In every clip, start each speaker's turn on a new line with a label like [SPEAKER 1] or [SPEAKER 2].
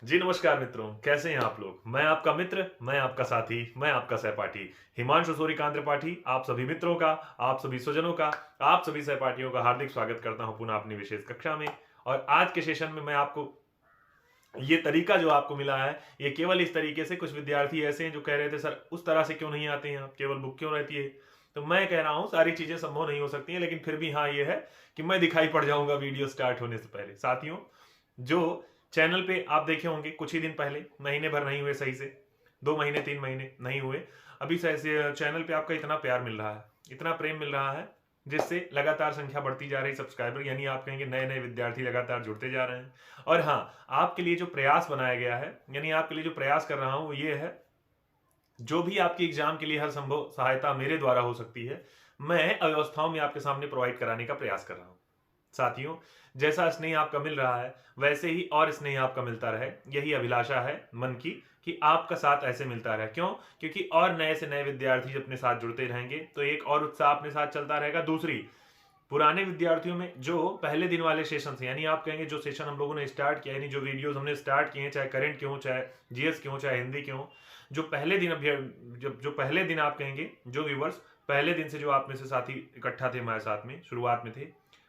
[SPEAKER 1] जी नमस्कार मित्रों, कैसे हैं आप लोग। मैं आपका मित्र, मैं आपका साथी, मैं आपका सहपाठी हिमांशु सूर्यकांत त्रिपाठी आप सभी मित्रों का, आप सभी स्वजनों का, आप सभी सहपाठियों का हार्दिक स्वागत करता हूं पुनः अपनी विशेष कक्षा में। और आज के सेशन में मैं आपको ये तरीका जो आपको मिला है, ये केवल इस तरीके से कुछ विद्यार्थी ऐसे हैं जो कह रहे थे सर उस तरह से क्यों नहीं आते हैं आप, केवल बुक क्यों रहती है। तो मैं कह रहा हूं सारी चीजें संभव नहीं हो सकती हैं, लेकिन फिर भी हाँ ये है कि मैं दिखाई पड़ जाऊंगा वीडियो स्टार्ट होने से पहले। साथियों, जो चैनल पे आप देखे होंगे कुछ ही दिन पहले, महीने भर नहीं हुए सही से, 2 महीने 3 महीने नहीं हुए, अभी से चैनल पे आपका इतना प्यार मिल रहा है, इतना प्रेम मिल रहा है, जिससे लगातार संख्या बढ़ती जा रही सब्सक्राइबर, यानी आप कहेंगे नए नए विद्यार्थी लगातार जुड़ते जा रहे हैं। और हाँ, आपके लिए जो प्रयास बनाया गया है, यानी आपके लिए जो प्रयास कर रहा हूं वो ये है, जो भी आपकी एग्जाम के लिए हर संभव सहायता मेरे द्वारा हो सकती है, मैं अव्यवस्थाओं में आपके सामने प्रोवाइड कराने का प्रयास कर रहा हूं। साथियों, जैसा स्नेह आपका मिल रहा है वैसे ही और स्नेह आपका मिलता रहे, यही अभिलाषा है मन की कि आपका साथ ऐसे मिलता रहे। क्यों? क्योंकि और नए से नए विद्यार्थी जब अपने साथ जुड़ते रहेंगे तो एक और उत्साह अपने साथ चलता रहेगा। दूसरी, पुराने विद्यार्थियों में जो पहले दिन वाले सेशन यानी आप कहेंगे जो सेशन हम लोगों ने स्टार्ट किया, यानी जो वीडियोस हमने स्टार्ट किए हैं, चाहे करंट क्यों, चाहे जीएस क्यों, चाहे हिंदी क्यों, जो पहले दिन जब जो पहले दिन आप कहेंगे जो व्यूवर्स पहले दिन से जो आप में से साथी इकट्ठा थे हमारे साथ में शुरुआत में थे,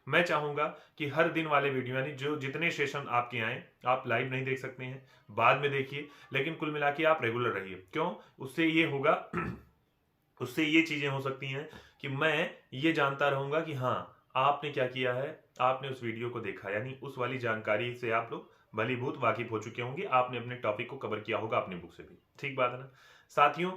[SPEAKER 1] मैं चाहूंगा कि हर दिन वाले वीडियो यानी जो जितने सेशन आपके आए, आप लाइव नहीं देख सकते हैं, बाद में देखिए, लेकिन कुल मिला के आप रेगुलर रहिए। क्यों? उससे ये होगा उससे ये चीजें हो सकती हैं कि मैं ये जानता रहूंगा कि हाँ आपने क्या किया है, आपने उस वीडियो को देखा, यानी उस वाली जानकारी से आप लोग भलीभूत वाकिफ हो चुके होंगे, आपने अपने टॉपिक को कवर किया होगा अपनी बुक से भी। ठीक बात है ना साथियों?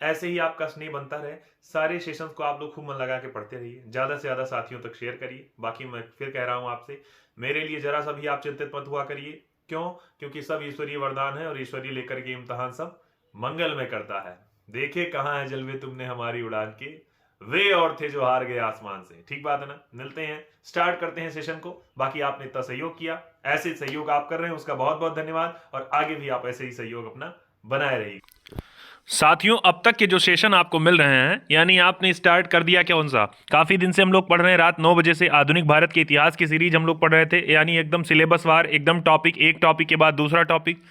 [SPEAKER 1] ऐसे ही आपका स्नेह बनता रहे, सारे सेशंस को आप लोग खूब मन लगा के पढ़ते रहिए, ज्यादा से ज्यादा साथियों तक शेयर करिए। बाकी मैं फिर कह रहा हूं आपसे, मेरे लिए जरा सा भी आप चिंतित मत हुआ करिए। क्यों? क्योंकि सब ईश्वरीय वरदान है और ईश्वरीय लेकर के इम्तहान सब मंगल में करता है। देखे कहाँ है जलवे तुमने हमारी उड़ान के, वे और थे जो हार गए आसमान से। ठीक बात है ना? मिलते हैं, स्टार्ट करते हैं सेशन को। बाकी आपने इतना सहयोग किया, ऐसे सहयोग आप कर रहे हैं उसका बहुत बहुत धन्यवाद, और आगे भी आप ऐसे ही सहयोग अपना बनाए रहिए। साथियों, अब तक के जो सेशन आपको मिल रहे हैं, यानी आपने स्टार्ट कर दिया कौन सा, काफ़ी दिन से हम लोग पढ़ रहे हैं, रात 9 बजे से आधुनिक भारत के इतिहास की सीरीज हम लोग पढ़ रहे थे, यानी एकदम सिलेबस वार, एकदम टॉपिक, एक टॉपिक के बाद दूसरा टॉपिक।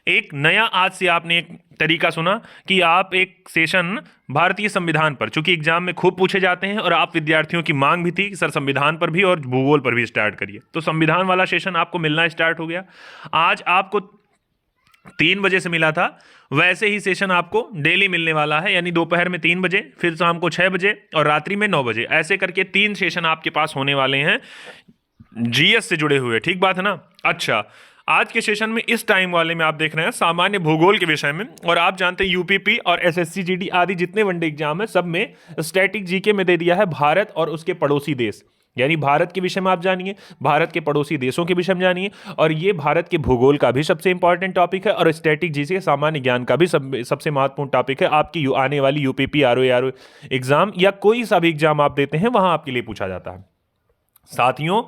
[SPEAKER 1] एक नया आज से आपने एक तरीका सुना कि आप एक सेशन भारतीय संविधान पर, चूंकि एग्जाम में खूब पूछे जाते हैं और आप विद्यार्थियों की मांग भी थी कि सर संविधान पर भी और भूगोल पर भी स्टार्ट करिए, तो संविधान वाला सेशन आपको मिलना स्टार्ट हो गया। आज आपको 3 बजे से मिला था, वैसे ही सेशन आपको डेली मिलने वाला है, यानी दोपहर में 3 बजे, फिर शाम को 6 बजे और रात्रि में 9 बजे, ऐसे करके 3 सेशन आपके पास होने वाले हैं जीएस से जुड़े हुए। ठीक बात है ना? अच्छा, आज के सेशन में इस टाइम वाले में आप देख रहे हैं सामान्य भूगोल के विषय में, और आप जानते हैं यूपीपी और एसएससी जीडी आदि जितने वनडे एग्जाम है सब में स्टैटिक जीके में दे दिया है भारत और उसके पड़ोसी देश, यानी भारत के विषय में आप जानिए, भारत के पड़ोसी देशों के विषय में जानिए, और ये भारत के भूगोल का भी सबसे इंपॉर्टेंट टॉपिक है, और स्टैटिक जीके सामान्य ज्ञान का भी सबसे महत्वपूर्ण टॉपिक है। आपकी आने वाली यूपीपी आरओ एग्जाम या कोई सा भी एग्जाम आप देते हैं वहां आपके लिए पूछा जाता है। साथियों,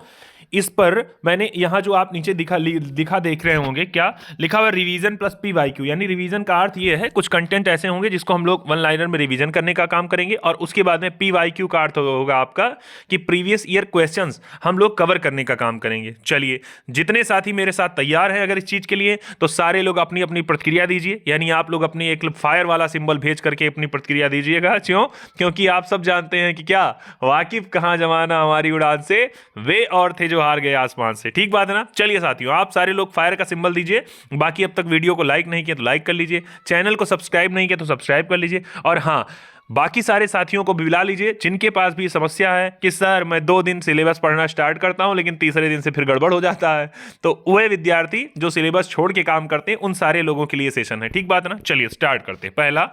[SPEAKER 1] इस पर मैंने यहां जो आप नीचे दिखा देख रहे होंगे, क्या लिखा हुआ, रिवीजन प्लस पीवाईक्यू, यानी रिवीजन का अर्थ ये है कुछ कंटेंट ऐसे होंगे जिसको हम लोग वन लाइनर में रिवीजन करने का काम करेंगे, और उसके बाद में पीवाईक्यू का अर्थ होगा आपका कि प्रीवियस ईयर क्वेश्चंस हम लोग कवर करने का काम करेंगे। चलिए, जितने साथी मेरे साथ तैयार हैं अगर इस चीज के लिए, तो सारे लोग अपनी अपनी प्रतिक्रिया दीजिए, यानी आप लोग अपनी एक फायर वाला सिंबल भेज करके अपनी प्रतिक्रिया दीजिएगा। क्यों? क्योंकि आप सब जानते हैं कि क्या, वाकिफ कहां जमाना हमारी उड़ान से, वे और थे जो हार गए आसमान से। ठीक बात है ना? चलिए साथियों, आप सारे लोग फायर का सिंबल दीजिए। बाकी अब तक वीडियो को लाइक नहीं किया तो लाइक कर लीजिए, चैनल को सब्सक्राइब नहीं किया तो सब्सक्राइब कर लीजिए, और हाँ, बाकी सारे साथियों को भी बुला लीजिए जिनके पास भी समस्या है कि सर मैं 2 दिन सिलेबस पढ़ना स्टार्ट करता हूं लेकिन तीसरे दिन से फिर गड़बड़ हो जाता है, तो वह विद्यार्थी जो सिलेबस छोड़ के काम करते हैं, उन सारे लोगों के लिए सेशन है। ठीक बात है ना? चलिए स्टार्ट करते हैं। पहला,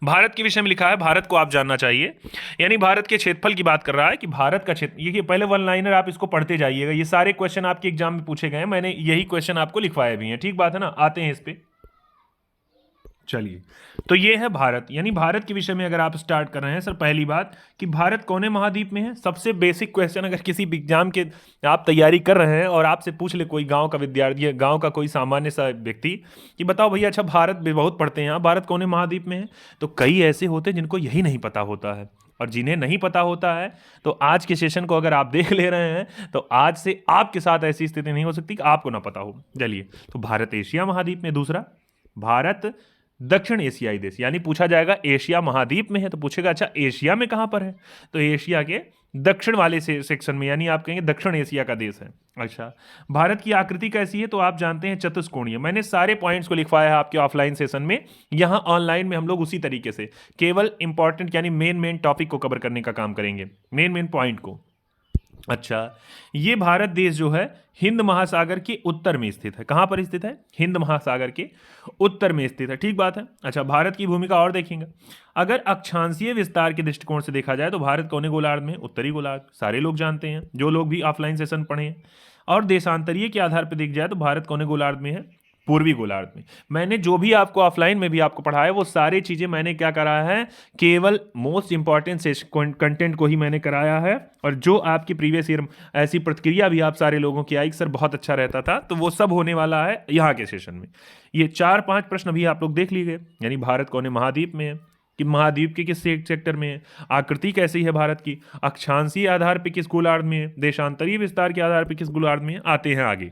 [SPEAKER 1] भारत के विषय में लिखा है, भारत को आप जानना चाहिए, यानी भारत के क्षेत्रफल की बात कर रहा है कि भारत का क्षेत्र, ये पहले वन लाइनर आप इसको पढ़ते जाइएगा, ये सारे क्वेश्चन आपके एग्जाम में पूछे गए हैं, मैंने यही क्वेश्चन आपको लिखवाए भी हैं। ठीक बात है ना? आते हैं इस पे। चलिए, तो ये है भारत, यानी भारत के विषय में अगर आप स्टार्ट कर रहे हैं, सर पहली बात कि भारत कौने महाद्वीप में है। सबसे बेसिक क्वेश्चन, अगर किसी एग्जाम के आप तैयारी कर रहे हैं और आपसे पूछ ले कोई गांव का विद्यार्थी, गांव का कोई सामान्य सा व्यक्ति कि बताओ भैया, अच्छा भारत भी बहुत पढ़ते हैं आप, भारत कौने महाद्वीप में है, तो कई ऐसे होते हैं जिनको यही नहीं पता होता है। और जिन्हें नहीं पता होता है तो आज के सेशन को अगर आप देख ले रहे हैं तो आज से आपके साथ ऐसी स्थिति नहीं हो सकती कि आपको ना पता हो। चलिए, तो भारत एशिया महाद्वीप में, दूसरा भारत दक्षिण एशियाई देश, यानी पूछा जाएगा एशिया महाद्वीप में है तो पूछेगा अच्छा एशिया में कहां पर है, तो एशिया के दक्षिण वाले सेक्शन में, यानी आप कहेंगे दक्षिण एशिया का देश है। अच्छा, भारत की आकृति कैसी है, तो आप जानते हैं चतुष्कोणीय। मैंने सारे पॉइंट्स को लिखवाया है आपके ऑफलाइन सेशन में, यहां ऑनलाइन में हम लोग उसी तरीके से केवल इंपॉर्टेंट यानी मेन टॉपिक को कवर करने का काम करेंगे, मेन पॉइंट को। अच्छा, ये भारत देश जो है हिंद महासागर के उत्तर में स्थित है। कहां पर स्थित है, हिंद महासागर के उत्तर में स्थित है, ठीक बात है। अच्छा, भारत की भूमिका और देखेंगे, अगर अक्षांशीय विस्तार के दृष्टिकोण से देखा जाए तो भारत कौने गोलार्ध में, उत्तरी गोलार्ध, सारे लोग जानते हैं जो लोग भी ऑफलाइन सेशन पढ़े हैं। और देशांतरीय के आधार पर देख जाए तो भारत कौने गोलार्ध में है, पूर्वी गोलार्ध में। मैंने जो भी आपको ऑफलाइन में भी आपको पढ़ाया वो सारी चीजें मैंने क्या कराया है, केवल मोस्ट इंपॉर्टेंट से कंटेंट को ही मैंने कराया है। और जो आपकी प्रीवियस ईयर ऐसी प्रतिक्रिया भी आप सारे लोगों की आई सर बहुत अच्छा रहता था, तो वो सब होने वाला है यहाँ के सेशन में। ये 4-5 प्रश्न अभी आप लोग देख लीजिए, यानी भारत कौने महाद्वीप में है, कि महाद्वीप के किस सेक्टर में है, आकृति कैसी है भारत की, अक्षांशीय आधार पर किस गोलार्ध में है, देशांतरीय विस्तार के आधार पर किस गोलार्ध में है, आते हैं आगे।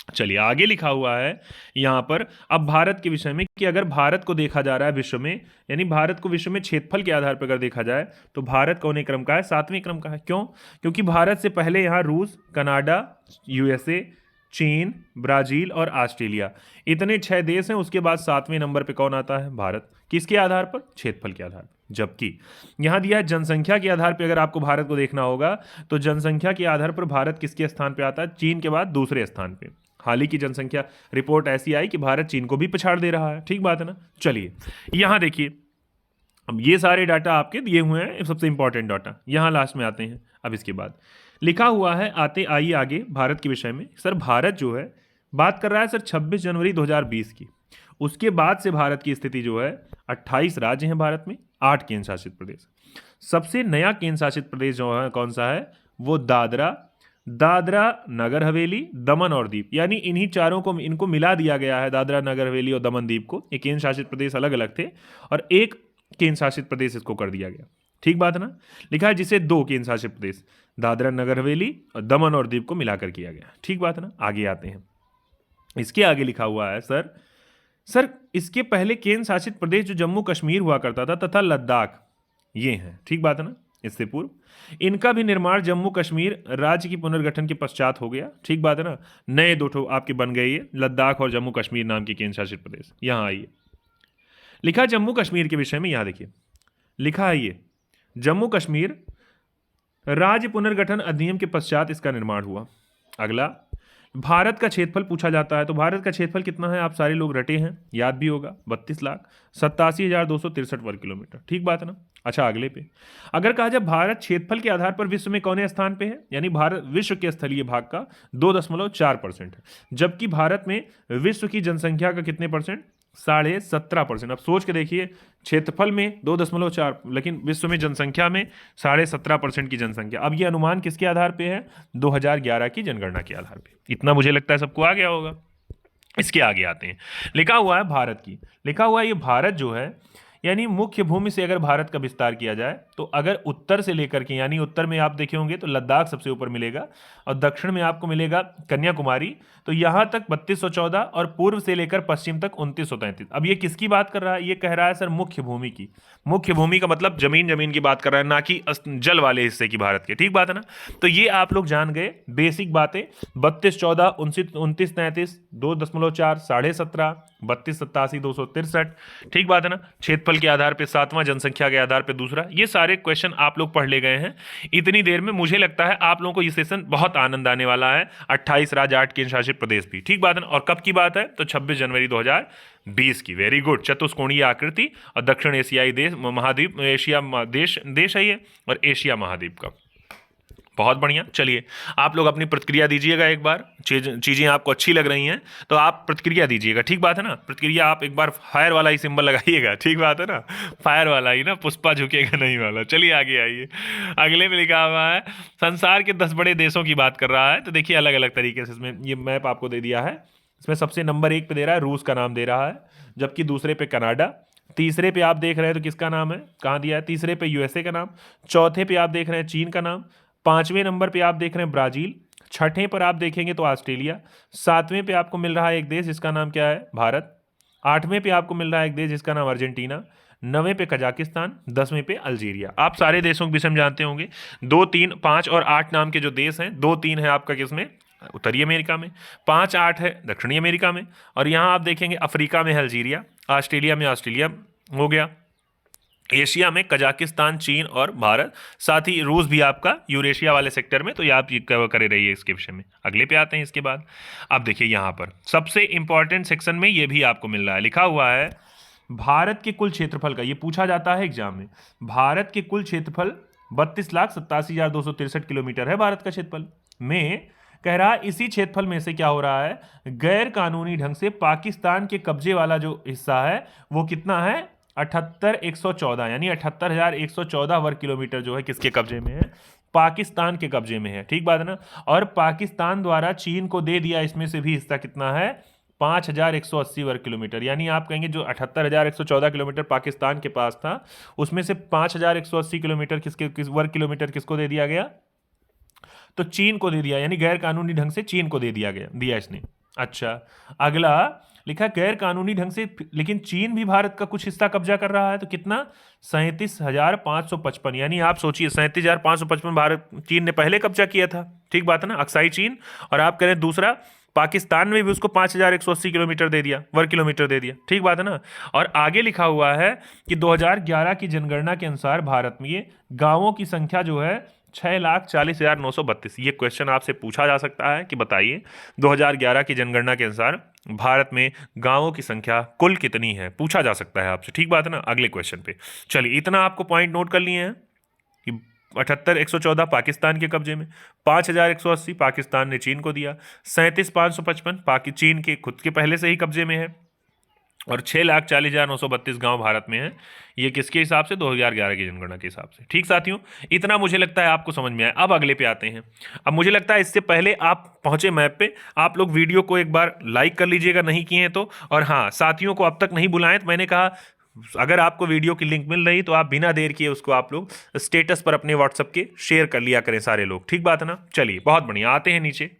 [SPEAKER 1] चलिए, आगे लिखा हुआ है यहां पर अब भारत के विषय में कि अगर भारत को देखा जा रहा है विश्व में, यानी भारत को विश्व में क्षेत्रफल के आधार पर अगर देखा जाए तो भारत कौने क्रम का है, 7वें क्रम का है। क्यों, क्योंकि भारत से पहले यहां रूस, कनाडा, यूएसए, चीन, ब्राजील और ऑस्ट्रेलिया, इतने 6 देश हैं। उसके बाद 7वें नंबर पे कौन आता है, भारत। किसके आधार पर, क्षेत्रफल के आधार पर। जबकि यहां दिया है जनसंख्या के आधार पर अगर आपको भारत को देखना होगा तो जनसंख्या के आधार पर भारत किसके स्थान पर आता है, चीन के बाद दूसरे स्थान पर। हाल ही की जनसंख्या रिपोर्ट ऐसी आई कि भारत चीन को भी पछाड़ दे रहा है, ठीक बात है ना। चलिए, यहां देखिए, अब ये सारे डाटा आपके दिए हुए हैं, सबसे इंपॉर्टेंट डाटा यहां लास्ट में आते हैं। अब इसके बाद लिखा हुआ है, आइए आगे भारत के विषय में। सर भारत जो है बात कर रहा है सर 26 जनवरी 2020 की, उसके बाद से भारत की स्थिति जो है 28 राज्य हैं भारत में, 8 केंद्र शासित प्रदेश। सबसे नया केंद्र शासित प्रदेश जो है कौन सा है, वो दादरा नगर हवेली, दमन और दीप, यानी इन्हीं चारों को इनको मिला दिया गया है, दादरा नगर हवेली और दमन दीप को। एक केंद्र शासित प्रदेश अलग अलग थे और एक केंद्र शासित प्रदेश इसको कर दिया गया, ठीक बात है ना। लिखा है जिसे 2 केंद्र शासित प्रदेश, दादरा नगर हवेली और दमन और दीप को मिलाकर किया गया, ठीक बात है ना। आगे आते हैं, इसके आगे लिखा हुआ है सर इसके पहले केंद्र शासित प्रदेश जो जम्मू कश्मीर हुआ करता था तथा लद्दाख, ये हैं, ठीक बात है ना। इससे पूर्व इनका भी निर्माण जम्मू कश्मीर राज्य की पुनर्गठन के पश्चात हो गया, ठीक बात है ना। नए 2 आपके बन गए ये लद्दाख और जम्मू कश्मीर नाम के केंद्र शासित प्रदेश। यहां आइए, लिखा जम्मू कश्मीर के विषय में, यहां देखिए लिखा है ये जम्मू कश्मीर राज्य पुनर्गठन अधिनियम के पश्चात इसका निर्माण हुआ। अगला, भारत का क्षेत्रफल पूछा जाता है, तो भारत का क्षेत्रफल कितना है आप सारे लोग रटे हैं, याद भी होगा, 32,87,263 वर्ग किलोमीटर, ठीक बात है ना। अच्छा, अगले पे अगर कहा जाए भारत क्षेत्रफल के आधार पर विश्व में कौन स्थान पे है, यानी भारत विश्व के स्थलीय भाग का 2.4% है, जबकि भारत में विश्व की जनसंख्या का कितने परसेंट, 17.5%। अब सोच के देखिए, क्षेत्रफल में 2.4, लेकिन विश्व में जनसंख्या में 17.5% की जनसंख्या। अब ये अनुमान किसके आधार पे है, 2011 की जनगणना के आधार पे। इतना मुझे लगता है सबको आ गया होगा। इसके आगे आते हैं, लिखा हुआ है भारत की, लिखा हुआ है ये भारत जो है, यानी मुख्य भूमि से अगर भारत का विस्तार किया जाए तो अगर उत्तर से लेकर के, यानी उत्तर में आप देखे होंगे तो लद्दाख सबसे ऊपर मिलेगा और दक्षिण में आपको मिलेगा कन्याकुमारी, तो यहां तक 3214 और पूर्व से लेकर पश्चिम तक 2933। अब ये किसकी बात कर रहा है, ये कह रहा है सर मुख्य भूमि की। मुख्य भूमि का मतलब जमीन की बात कर रहा है, ना कि जल वाले हिस्से की भारत के, ठीक बात है ना। तो ये आप लोग जान गए बेसिक बातें, 3214, 2933, 2.4, 17.5, 3287, 263, ठीक बात है ना। क्षेत्रफल के आधार पे 7वां, जनसंख्या के आधार पे दूसरा। ये सारे क्वेश्चन आप लोग पढ़ ले गए हैं इतनी देर में। मुझे लगता है आप लोगों को ये सेशन बहुत आनंद आने वाला है। 28 राज्य, 8 केंद्र शासित प्रदेश भी, ठीक बात है ना। और कब की बात है, तो 26 जनवरी 2020 की। Very good. चतुष्कोणीय आकृति और दक्षिण एशियाई देश, महाद्वीप, एशिया देश है ये, और एशिया महाद्वीप का। बहुत बढ़िया। चलिए, आप लोग अपनी प्रतिक्रिया दीजिएगा एक बार। चीज़ें आपको अच्छी लग रही हैं तो आप प्रतिक्रिया दीजिएगा, ठीक बात है ना। प्रतिक्रिया आप एक बार फायर वाला ही सिंबल लगाइएगा, ठीक बात है ना, फायर वाला ही ना, पुष्पा झुकेगा नहीं वाला। चलिए आगे आइए। अगले में लिखा हुआ है संसार के 10 बड़े देशों की बात कर रहा है। तो देखिए अलग अलग तरीके से इसमें ये मैप आपको दे दिया है। इसमें सबसे नंबर 1 पे दे रहा है रूस का नाम दे रहा है, जबकि दूसरे पे कनाडा, तीसरे पे आप देख रहे हैं तो किसका नाम है, कहाँ दिया है, तीसरे पे यूएसए का नाम, चौथे पे आप देख रहे हैं चीन का नाम, पांचवें नंबर पे आप देख रहे हैं ब्राजील, छठे पर आप देखेंगे तो ऑस्ट्रेलिया, सातवें पे आपको मिल रहा है एक देश जिसका नाम क्या है, भारत, आठवें पे आपको मिल रहा है एक देश जिसका नाम अर्जेंटीना, नवें पे कजाकिस्तान, 10वें पे अल्जीरिया। आप सारे देशों के विषय में जानते होंगे। 2, 3, 5 और 8 नाम के जो देश हैं, 2, 3 है आपका किसमें, उत्तरी अमेरिका में, 5, 8 है दक्षिणी अमेरिका में, और यहाँ आप देखेंगे अफ्रीका में है अल्जीरिया, ऑस्ट्रेलिया में ऑस्ट्रेलिया हो गया, एशिया में कजाकिस्तान, चीन और भारत, साथ ही रूस भी आपका यूरेशिया वाले सेक्टर में। तो ये आप कवर करे रहिए इसके विषय में। अगले पे आते हैं इसके बाद। अब देखिए यहाँ पर सबसे इंपॉर्टेंट सेक्शन में ये भी आपको मिल रहा है, लिखा हुआ है भारत के कुल क्षेत्रफल का, ये पूछा जाता है एग्जाम में। भारत के कुल क्षेत्रफल 32,87,263 किलोमीटर है भारत का क्षेत्रफल में। कह रहा है इसी क्षेत्रफल में से क्या हो रहा है, गैर कानूनी ढंग से पाकिस्तान के कब्जे वाला जो हिस्सा है वो कितना है, 78,114, यानी 78,114 वर्ग किलोमीटर जो है किसके कब्जे में है, पाकिस्तान के कब्जे में है। ठीक बात है ना। और पाकिस्तान द्वारा चीन को दे दिया इसमें से भी हिस्सा कितना है, 5,180 वर्ग किलोमीटर। यानी आप कहेंगे जो 78,114 किलोमीटर पाकिस्तान के पास था उसमें से 5,180 किलोमीटर किस वर्ग किलोमीटर किसको दे दिया गया, तो चीन को दे दिया, यानी गैर कानूनी ढंग से चीन को दिया इसने। अच्छा, अगला लिखा गैर कानूनी ढंग से, लेकिन चीन भी भारत का कुछ हिस्सा कब्जा कर रहा है, तो कितना, 37,555। यानी आप सोचिए 37,555 भारत, चीन ने पहले कब्जा किया था। ठीक बात है ना, अक्साई चीन। और आप कह रहे हैं दूसरा पाकिस्तान में भी उसको 5,180 किलोमीटर दे दिया, वर्ग किलोमीटर दे दिया। ठीक बात है ना। और आगे लिखा हुआ है कि 2011 की जनगणना के अनुसार भारत में ये गांवों की संख्या जो है 6,40,932। ये क्वेश्चन आपसे पूछा जा सकता है कि बताइए 2011 की जनगणना के अनुसार भारत में गांवों की संख्या कुल कितनी है, पूछा जा सकता है आपसे। ठीक बात है ना। अगले क्वेश्चन पे चलिए, इतना आपको पॉइंट नोट कर लिए हैं कि 78,114 पाकिस्तान के कब्जे में, 5,180 पाकिस्तान ने चीन को दिया, 37,555 चीन के खुद के पहले से ही कब्जे में है, और 6,40,932 गांव भारत में है। ये किसके हिसाब से, 2011 की जनगणना के हिसाब से। ठीक साथियों, इतना मुझे लगता है आपको समझ में आया। अब अगले पे आते हैं। अब मुझे लगता है इससे पहले आप पहुंचे मैप पे, आप लोग वीडियो को एक बार लाइक कर लीजिएगा नहीं किए हैं तो, और हाँ, साथियों को अब तक नहीं बुलाएं तो मैंने कहा अगर आपको वीडियो की लिंक मिल रही तो आप बिना देर किए उसको आप लोग स्टेटस पर अपने व्हाट्सएप के शेयर कर लिया करें सारे लोग। ठीक बात है ना। चलिए, बहुत बढ़िया, आते हैं नीचे।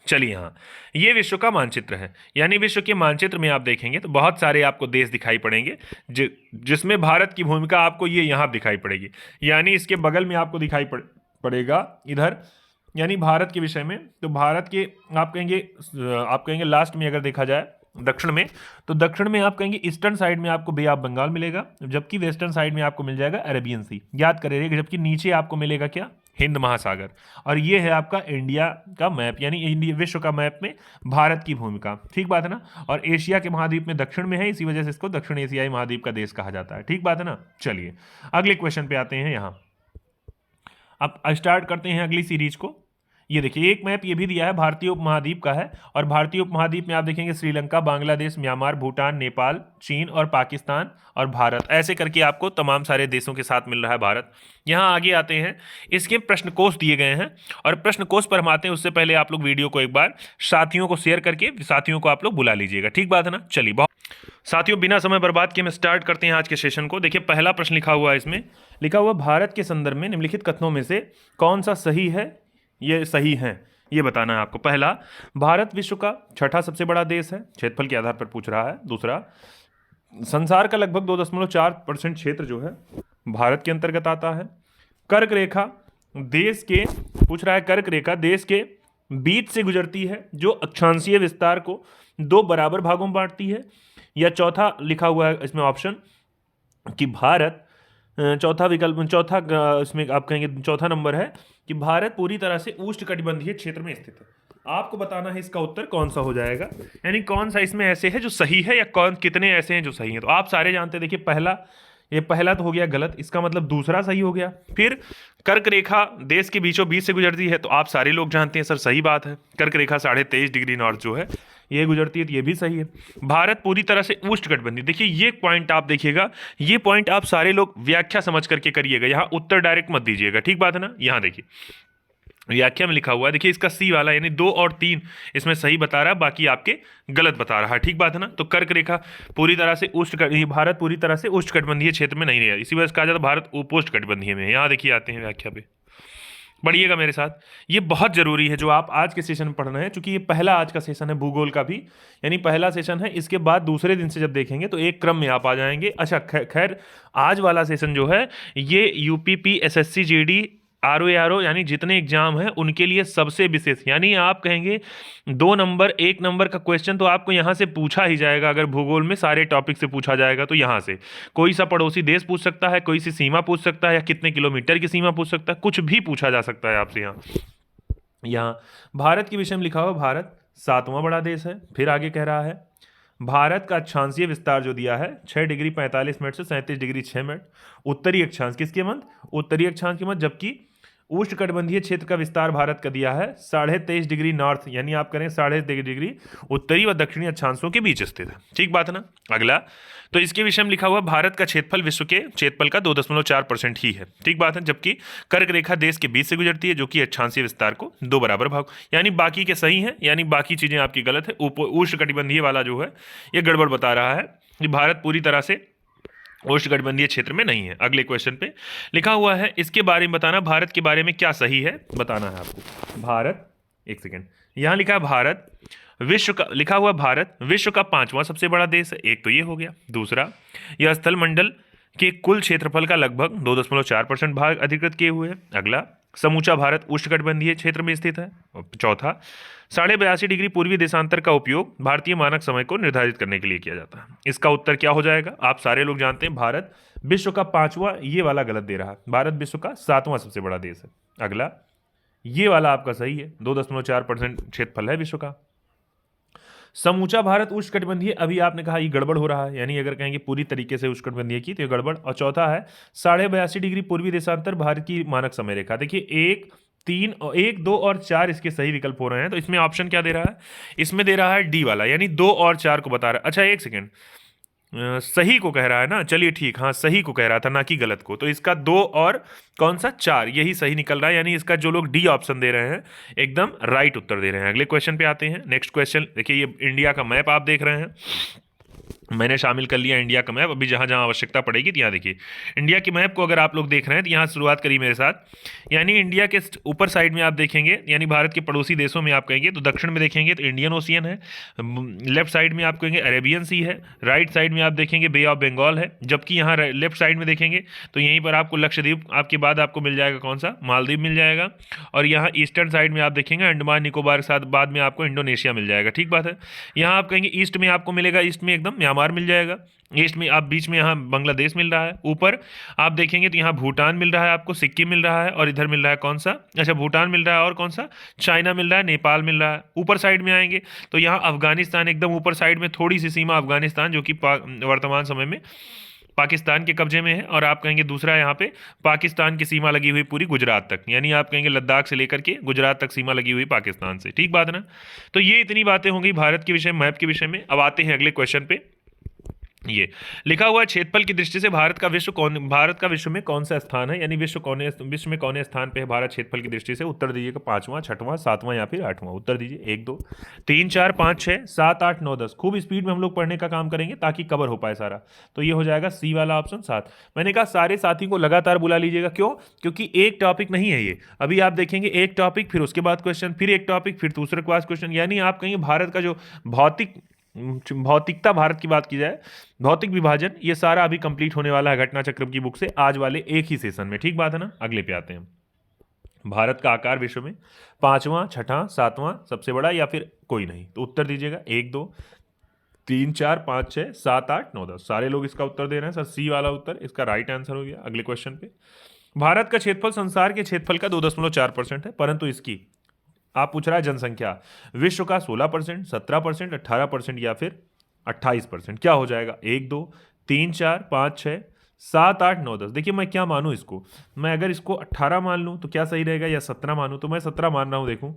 [SPEAKER 1] चलिए, हाँ, ये विश्व का मानचित्र है। यानी विश्व के मानचित्र में आप देखेंगे तो बहुत सारे आपको देश दिखाई पड़ेंगे, जिसमें भारत की भूमिका आपको ये यहाँ दिखाई पड़ेगी। यानी इसके बगल में आपको दिखाई पड़ेगा इधर, यानी भारत के विषय में। तो भारत के आप कहेंगे लास्ट में अगर देखा जाए दक्षिण में, तो दक्षिण में आप कहेंगे ईस्टर्न साइड में आपको बे ऑफ बंगाल मिलेगा, जबकि वेस्टर्न साइड में आपको मिल जाएगा अरेबियन सी, याद करिएगा। जबकि नीचे आपको मिलेगा क्या, हिंद महासागर। और ये है आपका इंडिया का मैप, यानी विश्व का मैप में भारत की भूमिका। ठीक बात है ना। और एशिया के महाद्वीप में दक्षिण में है, इसी वजह से इसको दक्षिण एशियाई महाद्वीप का देश कहा जाता है। ठीक बात है ना। चलिए, अगले क्वेश्चन पे आते हैं। यहाँ अब स्टार्ट करते हैं अगली सीरीज को। ये देखिए, एक मैप ये भी दिया है, भारतीय उपमहाद्वीप का है। और भारतीय उपमहाद्वीप में आप देखेंगे श्रीलंका, बांग्लादेश, म्यांमार, भूटान, नेपाल, चीन और पाकिस्तान और भारत, ऐसे करके आपको तमाम सारे देशों के साथ मिल रहा है भारत। यहाँ आगे आते हैं, इसके प्रश्न कोश दिए गए हैं, और प्रश्न कोश पर हम आते हैं उससे पहले आप लोग वीडियो को एक बार साथियों को शेयर करके साथियों को आप लोग बुला लीजिएगा। ठीक बात है ना। चलिए, बहुत साथियों, बिना समय बर्बाद किए हम स्टार्ट करते हैं आज के सेशन को। देखिए, पहला प्रश्न लिखा हुआ है, इसमें लिखा हुआ भारत के संदर्भ में निम्नलिखित कथनों में से कौन सा सही है, ये सही है, ये बताना है आपको। पहला, भारत विश्व का छठा सबसे बड़ा देश है, क्षेत्रफल के आधार पर पूछ रहा है। दूसरा, संसार का लगभग 2.4% क्षेत्र जो है भारत के अंतर्गत आता है। कर्क रेखा देश के, पूछ रहा है, कर्क रेखा देश के बीच से गुजरती है, जो अक्षांशीय विस्तार को 2 बराबर भागों में बांटती है। या चौथा लिखा हुआ है इसमें ऑप्शन कि भारत, चौथा विकल्प, चौथा इसमें आप कहेंगे चौथा नंबर है कि भारत पूरी तरह से उष्णकटिबंधीय क्षेत्र में स्थित है। आपको बताना है इसका उत्तर कौन सा हो जाएगा, यानी कौन सा इसमें ऐसे है जो सही है, या कितने ऐसे हैं जो सही हैं। तो आप सारे जानते हैं। देखिए, पहला तो हो गया गलत, इसका मतलब दूसरा सही हो गया। फिर कर्क रेखा देश के बीचों बीच से गुजरती है, तो आप सारे लोग जानते हैं सर सही बात है। कर्क रेखा 23.5 डिग्री नॉर्थ जो है ये गुजरती है, तो ये भी सही है। भारत पूरी तरह से उष्णकटिबंधीय, देखिए ये पॉइंट आप देखिएगा, ये पॉइंट आप सारे लोग व्याख्या समझ करके करिएगा, यहाँ उत्तर डायरेक्ट मत दीजिएगा। ठीक बात है ना। यहाँ देखिए, व्याख्या में लिखा हुआ है, देखिए इसका सी वाला यानी 2 और 3 इसमें सही बता रहा है, बाकी आपके गलत बता रहा है। ठीक बात है ना। तो कर्क रेखा पूरी तरह से भारत पूरी तरह से उष्णकटिबंधीय क्षेत्र में नहीं है, इसी वजह से कहा जाता है भारत उपोष्णकटिबंधीय में है। यहाँ देखिए आते हैं व्याख्या पे, पढ़िएगा मेरे साथ। ये बहुत जरूरी है जो आप आज के सेशन में पढ़ रहे हैं, क्योंकि ये पहला आज का सेशन है भूगोल का भी, यानी पहला सेशन है। इसके बाद दूसरे दिन से जब देखेंगे तो एक क्रम में आप आ जाएंगे। अच्छा खैर आज वाला सेशन जो है ये यूपीपी एसएससी जीडी आरओ यानी जितने एग्जाम हैं उनके लिए सबसे विशेष, यानी आप कहेंगे 2 नंबर 1 नंबर का क्वेश्चन तो आपको यहाँ से पूछा ही जाएगा। अगर भूगोल में सारे टॉपिक से पूछा जाएगा तो यहाँ से कोई सा पड़ोसी देश पूछ सकता है, कोई सी सीमा पूछ सकता है, या कितने किलोमीटर की सीमा पूछ सकता है, कुछ भी पूछा जा सकता है आपसे। यहाँ भारत के विषय में लिखा हुआ, भारत 7वां बड़ा देश है। फिर आगे कह रहा है भारत का अक्षांशीय विस्तार जो दिया है 6 डिग्री 45 मिनट से 37 डिग्री 6 मिनट। उत्तरी अक्षांश किसके मध्य, उत्तरी अक्षांश के मध्य, जबकि उष्णकटिबंधीय क्षेत्र का विस्तार भारत का दिया है 23.5 डिग्री नॉर्थ, यानी आप करें 23.5 डिग्री उत्तरी व दक्षिणी अक्षांशों के बीच स्थित है। ठीक बात है ना। अगला तो इसके विषय में लिखा हुआ भारत का क्षेत्रफल विश्व के क्षेत्रफल का 2.4% ही है। ठीक बात है। जबकि कर्क रेखा देश के बीच से गुजरती है, जो कि अक्षांशीय विस्तार को 2 बराबर भाग, यानी बाकी के सही है, यानी बाकी चीजें आपकी गलत है। उष्णकटिबंधीय वाला जो है ये गड़बड़ बता रहा है कि भारत पूरी तरह से उष्णकटिबंधीय क्षेत्र में नहीं है। अगले क्वेश्चन पे लिखा हुआ है इसके बारे में बताना, भारत के बारे में क्या सही है बताना है आपको। भारत, एक सेकेंड, यहां लिखा है भारत विश्व का, लिखा हुआ भारत विश्व का 5वां सबसे बड़ा देश है। एक तो ये हो गया। दूसरा, यह स्थल मंडल के कुल क्षेत्रफल का लगभग 2.4% भाग अधिकृत किए हुए हैं। अगला, समूचा भारत उष्णकटिबंधीय क्षेत्र में स्थित है। चौथा, 82.5 डिग्री पूर्वी देशांतर का उपयोग भारतीय मानक समय को निर्धारित करने के लिए किया जाता है। इसका उत्तर क्या हो जाएगा। आप सारे लोग जानते हैं भारत विश्व का 5वां, ये वाला गलत दे रहा है, भारत विश्व का 7वां सबसे बड़ा देश है। अगला, ये वाला आपका सही है, 2.4% क्षेत्रफल है विश्व का। समूचा भारत उष्णकटिबंधीय, अभी आपने कहा ये गड़बड़ हो रहा है, यानी अगर कहेंगे पूरी तरीके से उष्णकटिबंधीय की तो ये गड़बड़। और चौथा है 82.5 डिग्री पूर्वी देशांतर भारत की मानक समय रेखा। देखिए 1, 3, 1, 2 और 4 इसके सही विकल्प हो रहे हैं। तो इसमें ऑप्शन क्या दे रहा है, इसमें दे रहा है डी वाला, यानी 2 और 4 को बता रहा है। अच्छा एक सेकेंड, सही को कह रहा है ना, चलिए ठीक, हाँ सही को कह रहा था ना कि गलत को। तो इसका 2 और कौन सा 4 यही सही निकल रहा है, यानी इसका जो लोग डी ऑप्शन दे रहे हैं एकदम राइट उत्तर दे रहे हैं। अगले क्वेश्चन पे आते हैं। नेक्स्ट क्वेश्चन देखिए, ये इंडिया का मैप आप देख रहे हैं, मैंने शामिल कर लिया इंडिया का मैप। अभी जहाँ जहाँ आवश्यकता पड़ेगी तो यहाँ देखिए इंडिया के मैप को अगर आप लोग देख रहे हैं तो यहाँ शुरुआत करिए मेरे साथ। यानी इंडिया के ऊपर साइड में आप देखेंगे, यानी भारत के पड़ोसी देशों में आप कहेंगे तो दक्षिण में देखेंगे तो इंडियन ओशियन है, लेफ्ट साइड में आप कहेंगे अरेबियन सी है, राइट साइड में आप देखेंगे बे ऑफ बंगाल है, जबकि यहाँ लेफ्ट साइड में देखेंगे तो यहीं पर आपको लक्षद्वीप, आपके बाद आपको मिल जाएगा कौन सा, मालदीव मिल जाएगा। और यहाँ ईस्टर्न साइड में आप देखेंगे अंडमान निकोबार के साथ बाद में आपको इंडोनेशिया मिल जाएगा। ठीक बात है। यहाँ आप कहेंगे ईस्ट में आपको मिलेगा, ईस्ट में एकदम म्यांमार मिल जाएगा, ईस्ट में आप बीच में यहाँ बांग्लादेश मिल रहा है, ऊपर आप देखेंगे तो यहाँ भूटान मिल रहा है आपको, सिक्किम मिल रहा है, और इधर मिल रहा है कौन सा, अच्छा भूटान मिल रहा है और कौन सा, चाइना मिल रहा है, नेपाल मिल रहा है। ऊपर साइड में आएंगे तो यहाँ अफगानिस्तान एकदम ऊपर साइड में, थोड़ी सी सीमा अफगानिस्तान जो कि वर्तमान समय में पाकिस्तान के कब्जे में है। और आप कहेंगे दूसरा यहाँ पे पाकिस्तान की सीमा लगी हुई पूरी गुजरात तक, यानी आप कहेंगे लद्दाख से लेकर के गुजरात तक सीमा लगी हुई पाकिस्तान से। ठीक बात है ना। तो ये इतनी बातें होंगी भारत के विषय, मैप के विषय में। अब आते हैं अगले क्वेश्चन पे। ये लिखा हुआ है क्षेत्रफल की दृष्टि से भारत का विश्व में कौन सा स्थान है, यानी विश्व में कौन स्थान पे है भारत क्षेत्रफल की दृष्टि से। उत्तर दीजिएगा 5वां, 6वां, 7वां या फिर 8वां। उत्तर दीजिए 1, 2, 3, 4, 5, 6, 7, 8, 9, 10। खूब स्पीड में हम लोग पढ़ने का काम करेंगे ताकि कवर हो पाए सारा। तो ये हो जाएगा सी वाला ऑप्शन 7। मैंने कहा सारे साथी को लगातार बुला लीजिएगा, क्यों, क्योंकि एक टॉपिक नहीं है ये। अभी आप देखेंगे एक टॉपिक, फिर उसके बाद क्वेश्चन, फिर एक टॉपिक, फिर दूसरे क्लास क्वेश्चन, यानी आप कहेंगे भारत का जो भौतिकता भारत की बात की जाए, भौतिक विभाजन, ये सारा अभी कंप्लीट होने वाला है घटना चक्र की बुक से आज वाले एक ही सेशन में। ठीक बात है ना। अगले पे आते हैं। भारत का आकार विश्व में 5वां, 6वां, 7वां सबसे बड़ा या फिर कोई नहीं। तो उत्तर दीजिएगा 1, 2, 3, 4, 5, 6, 7, 8, 9, 10। सारे लोग इसका उत्तर दे रहे हैं सर, सी वाला उत्तर इसका राइट आंसर हो गया। अगले क्वेश्चन पे, भारत का क्षेत्रफल संसार के क्षेत्रफल का 2.4% है, परंतु इसकी आप पूछ रहा है जनसंख्या विश्व का 16%, 17%, 18% या फिर 28%। क्या हो जाएगा 1, 2, 3, 4, 5, 6, 7, 8, 9, 10। देखिए मैं क्या मानूं इसको, मैं अगर इसको 18 मान लूं तो क्या सही रहेगा, या 17 मानूं तो मैं 17 मान रहा हूं। देखूं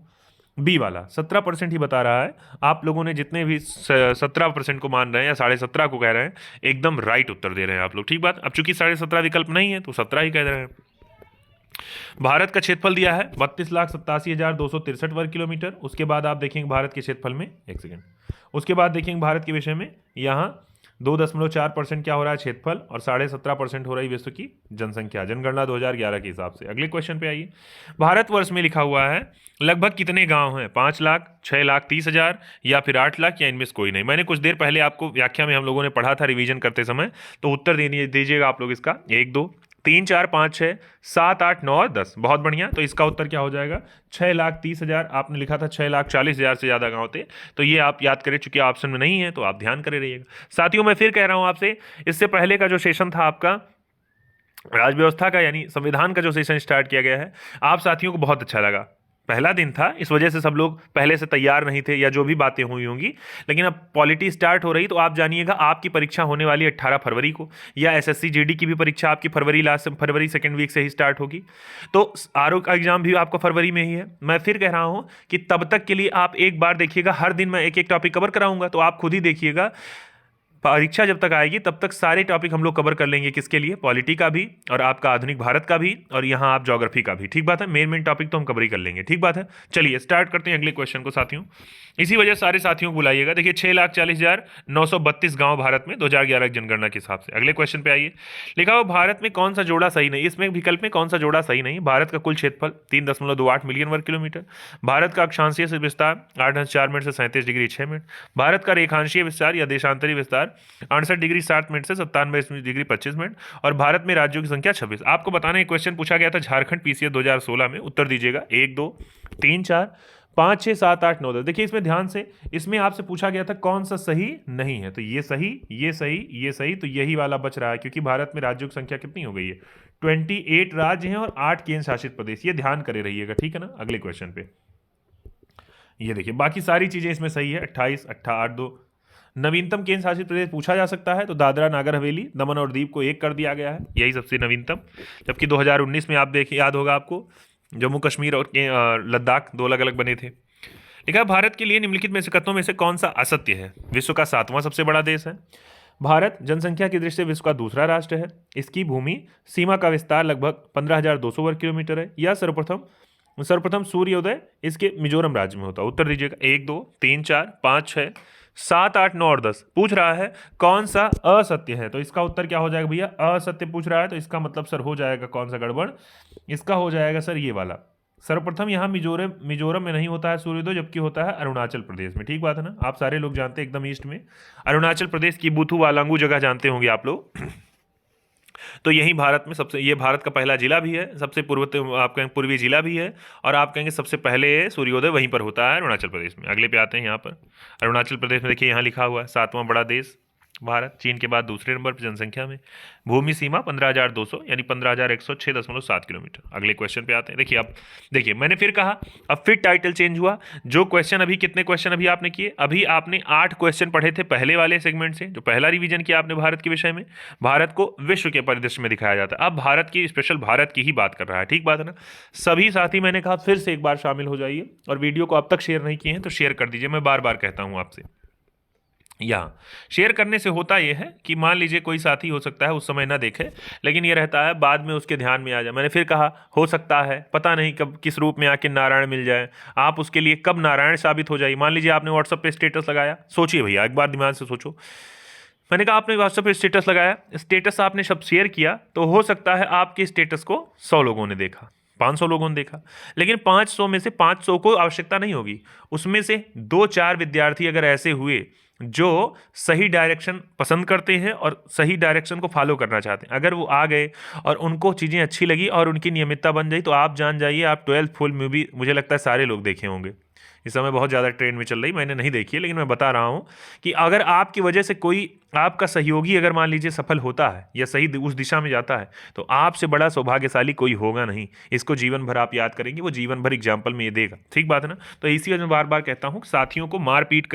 [SPEAKER 1] बी वाला 17% ही बता रहा है। आप लोगों ने जितने भी 17% को मान रहे हैं या 17.5 को कह रहे हैं, एकदम राइट उत्तर दे रहे हैं आप लोग। ठीक बात। अब चूंकि 17.5 विकल्प नहीं है तो 17 ही कह रहे हैं। भारत का क्षेत्रफल दिया है 32,87,263 वर्ग किलोमीटर। उसके बाद आप देखेंगे भारत के क्षेत्रफल में, एक सेकेंड, उसके बाद देखेंगे भारत के विषय में, यहाँ 2.4% क्या हो रहा है क्षेत्रफल, और 17.5% हो रही विश्व की जनसंख्या, जनगणना 2011 के हिसाब से। अगले क्वेश्चन पे आइए। भारतवर्ष में लिखा हुआ है लगभग कितने गांव हैं? 5 लाख, 6,30,000 या फिर 8 लाख, या इनमें से कोई नहीं। मैंने कुछ देर पहले आपको व्याख्या में हम लोगों ने पढ़ा था रिवीजन करते समय, तो उत्तर दीजिएगा आप लोग इसका। 1, 2, 3, 4, 5, 6, 7, 8, 9 और 10। बहुत बढ़िया। तो इसका उत्तर क्या हो जाएगा? 6,30,000। आपने लिखा था 6,40,000 से ज़्यादा गांव थे, तो ये आप याद करें, चूंकि ऑप्शन में नहीं है तो आप ध्यान करे रहिएगा। साथियों मैं फिर कह रहा हूं आपसे, इससे पहले का जो सेशन था आपका राज्य व्यवस्था का, यानी संविधान का जो सेशन स्टार्ट किया गया है, आप साथियों को बहुत अच्छा लगा। पहला दिन था, इस वजह से सब लोग पहले से तैयार नहीं थे, या जो भी बातें हुई होंगी। लेकिन अब पॉलिटी स्टार्ट हो रही, तो आप जानिएगा आपकी परीक्षा होने वाली 18 फरवरी को, या एसएससी जीडी की भी परीक्षा आपकी फरवरी सेकेंड वीक से ही स्टार्ट होगी। तो आरओ का एग्जाम भी आपका फरवरी में ही है। मैं फिर कह रहा हूं कि तब तक के लिए आप एक बार देखिएगा, हर दिन मैं एक एक टॉपिक कवर कराऊंगा, तो आप खुद ही देखिएगा। परीक्षा जब तक आएगी तब तक सारे टॉपिक हम लोग कवर कर लेंगे। किसके लिए? पॉलिटी का भी, और आपका आधुनिक भारत का भी, और यहाँ आप ज्योग्राफी का भी। ठीक बात है, मेन टॉपिक तो हम कवर ही कर लेंगे। ठीक बात है, चलिए स्टार्ट करते हैं अगले क्वेश्चन को साथियों। इसी वजह सारे साथियों को बुलाइएगा। देखिए 6,40,932 गांव भारत में 2011 की जनगणना के हिसाब से। अगले क्वेश्चन पे आइए। लिखा हो भारत में कौन सा जोड़ा सही नहीं, इसमें विकल्प में कौन सा जोड़ा सही नहीं। भारत का कुल क्षेत्रफल 3.28 मिलियन वर्ग किलोमीटर। भारत का अक्षांशीय विस्तार 8.4 मिनट से 37 डिग्री 6 मिनट। भारत का रेखांशीय विस्तार या देशांतरी विस्तार 68 डिग्री 7 मिनट से 97 डिग्री 25 मिनट। और भारत में राज्यों की संख्या 26। आपको बताना है, क्वेश्चन पूछा गया था झारखंड पीसीएस 2016 में। उत्तर दीजिएगा 1, 2, 3, 4, 5, 6, 7, 8, 9, 10। देखिए इसमें ध्यान से, इसमें आपसे पूछा गया था कौन सा सही नहीं है, तो ये सही, ये सही, ये सही, तो यही वाला बच रहा है, क्योंकि भारत में राज्यों की संख्या कितनी हो गई है? 28 राज्य हैं और 8 केंद्र शासित प्रदेश। ये ध्यान करे रहिएगा, ठीक है ना। अगले क्वेश्चन पे ये देखिए, बाकी सारी चीजें इसमें सही है। 28, 8, 2। नवीनतम केंद्र शासित प्रदेश पूछा जा सकता है, तो दादरा नागर हवेली, दमन और दीव को 1 कर दिया गया है, यही सबसे नवीनतम। जबकि 2019 में आप देखिए, याद होगा आपको, जम्मू कश्मीर और लद्दाख 2 अलग अलग बने थे। लिखा भारत के लिए निम्नलिखित में से कथनों में से कौन सा असत्य है? विश्व का 7वां सबसे बड़ा देश है। भारत जनसंख्या की दृष्टि से विश्व का दूसरा राष्ट्र है। इसकी भूमि सीमा का विस्तार लगभग 15,200 वर्ग किलोमीटर है। यह सर्वप्रथम सूर्योदय इसके मिजोरम राज्य में होता है। उत्तर दीजिएगा 1, 2, 3, 4, 5, 6, 7, 8, 9 और 10। पूछ रहा है कौन सा असत्य है, तो इसका उत्तर क्या हो जाएगा भैया? असत्य पूछ रहा है, तो इसका मतलब सर हो जाएगा कौन सा गड़बड़? इसका हो जाएगा सर ये वाला। सर्वप्रथम यहाँ मिजोरम में नहीं होता है सूर्योदय, जबकि होता है अरुणाचल प्रदेश में। ठीक बात है ना, आप सारे लोग जानते हैं, एकदम ईस्ट में अरुणाचल प्रदेश की बुथु वालांगू जगह जानते होंगे आप लोग। तो यही भारत में सबसे, ये भारत का पहला जिला भी है, सबसे आप कहेंगे पूर्वी जिला भी है, और आप कहेंगे सबसे पहले सूर्योदय वहीं पर होता है, अरुणाचल प्रदेश में। अगले पे आते हैं यहाँ पर। अरुणाचल प्रदेश में देखिए यहाँ लिखा हुआ है 7वां बड़ा देश भारत, चीन के बाद दूसरे नंबर पर जनसंख्या में। भूमि सीमा 15,200 यानी 15,106.7 किलोमीटर। अगले क्वेश्चन पे आते हैं। देखिए अब देखिए, मैंने फिर कहा, अब फिर टाइटल चेंज हुआ। जो क्वेश्चन अभी, कितने क्वेश्चन अभी आपने किए? अभी आपने 8 क्वेश्चन पढ़े थे पहले वाले सेगमेंट से, जो पहला रिवीजन किया आपने भारत के विषय में। भारत को विश्व के परिदृश्य में दिखाया जाता है। अब भारत की, स्पेशल भारत की ही बात कर रहा है। ठीक बात है ना। सभी साथी, मैंने कहा फिर से एक बार शामिल हो जाइए, और वीडियो को अब तक शेयर नहीं किए हैं तो शेयर कर दीजिए। मैं बार बार कहता हूं आपसे, यहाँ शेयर करने से होता यह है कि मान लीजिए कोई साथी हो सकता है उस समय ना देखे, लेकिन ये रहता है बाद में उसके ध्यान में आ जाए। मैंने फिर कहा, हो सकता है, पता नहीं कब किस रूप में आके नारायण मिल जाए, आप उसके लिए कब नारायण साबित हो जाए। मान लीजिए आपने व्हाट्सएप पे स्टेटस लगाया, सोचिए भैया एक बार दिमाग से सोचो। मैंने कहा आपने व्हाट्सएप पे स्टेटस लगाया, स्टेटस आपने सब शेयर किया, तो हो सकता है आपके स्टेटस को 100 लोगों ने देखा, 500 लोगों ने देखा, लेकिन 500 में से 500 को आवश्यकता नहीं होगी, उसमें से 2-4 विद्यार्थी अगर ऐसे हुए जो सही डायरेक्शन पसंद करते हैं और सही डायरेक्शन को फॉलो करना चाहते हैं, अगर वो आ गए और उनको चीज़ें अच्छी लगी और उनकी नियमितता बन गई, तो आप जान जाइए आप 12th फुल मूवी, मुझे लगता है सारे लोग देखे होंगे। इस समय बहुत ज़्यादा ट्रेंड में चल रही, मैंने नहीं देखी है, लेकिन मैं बता रहा हूँ कि अगर आपकी वजह से कोई, आपका सहयोगी अगर मान लीजिए सफल होता है या सही उस दिशा में जाता है, तो आपसे बड़ा सौभाग्यशाली कोई होगा नहीं। इसको जीवन भर आप याद करेंगे, वो जीवन भर एग्जाम्पल में ये देगा। ठीक बात है ना। तो इसी वजह मैं बार बार कहता हूँ साथियों को मार पीट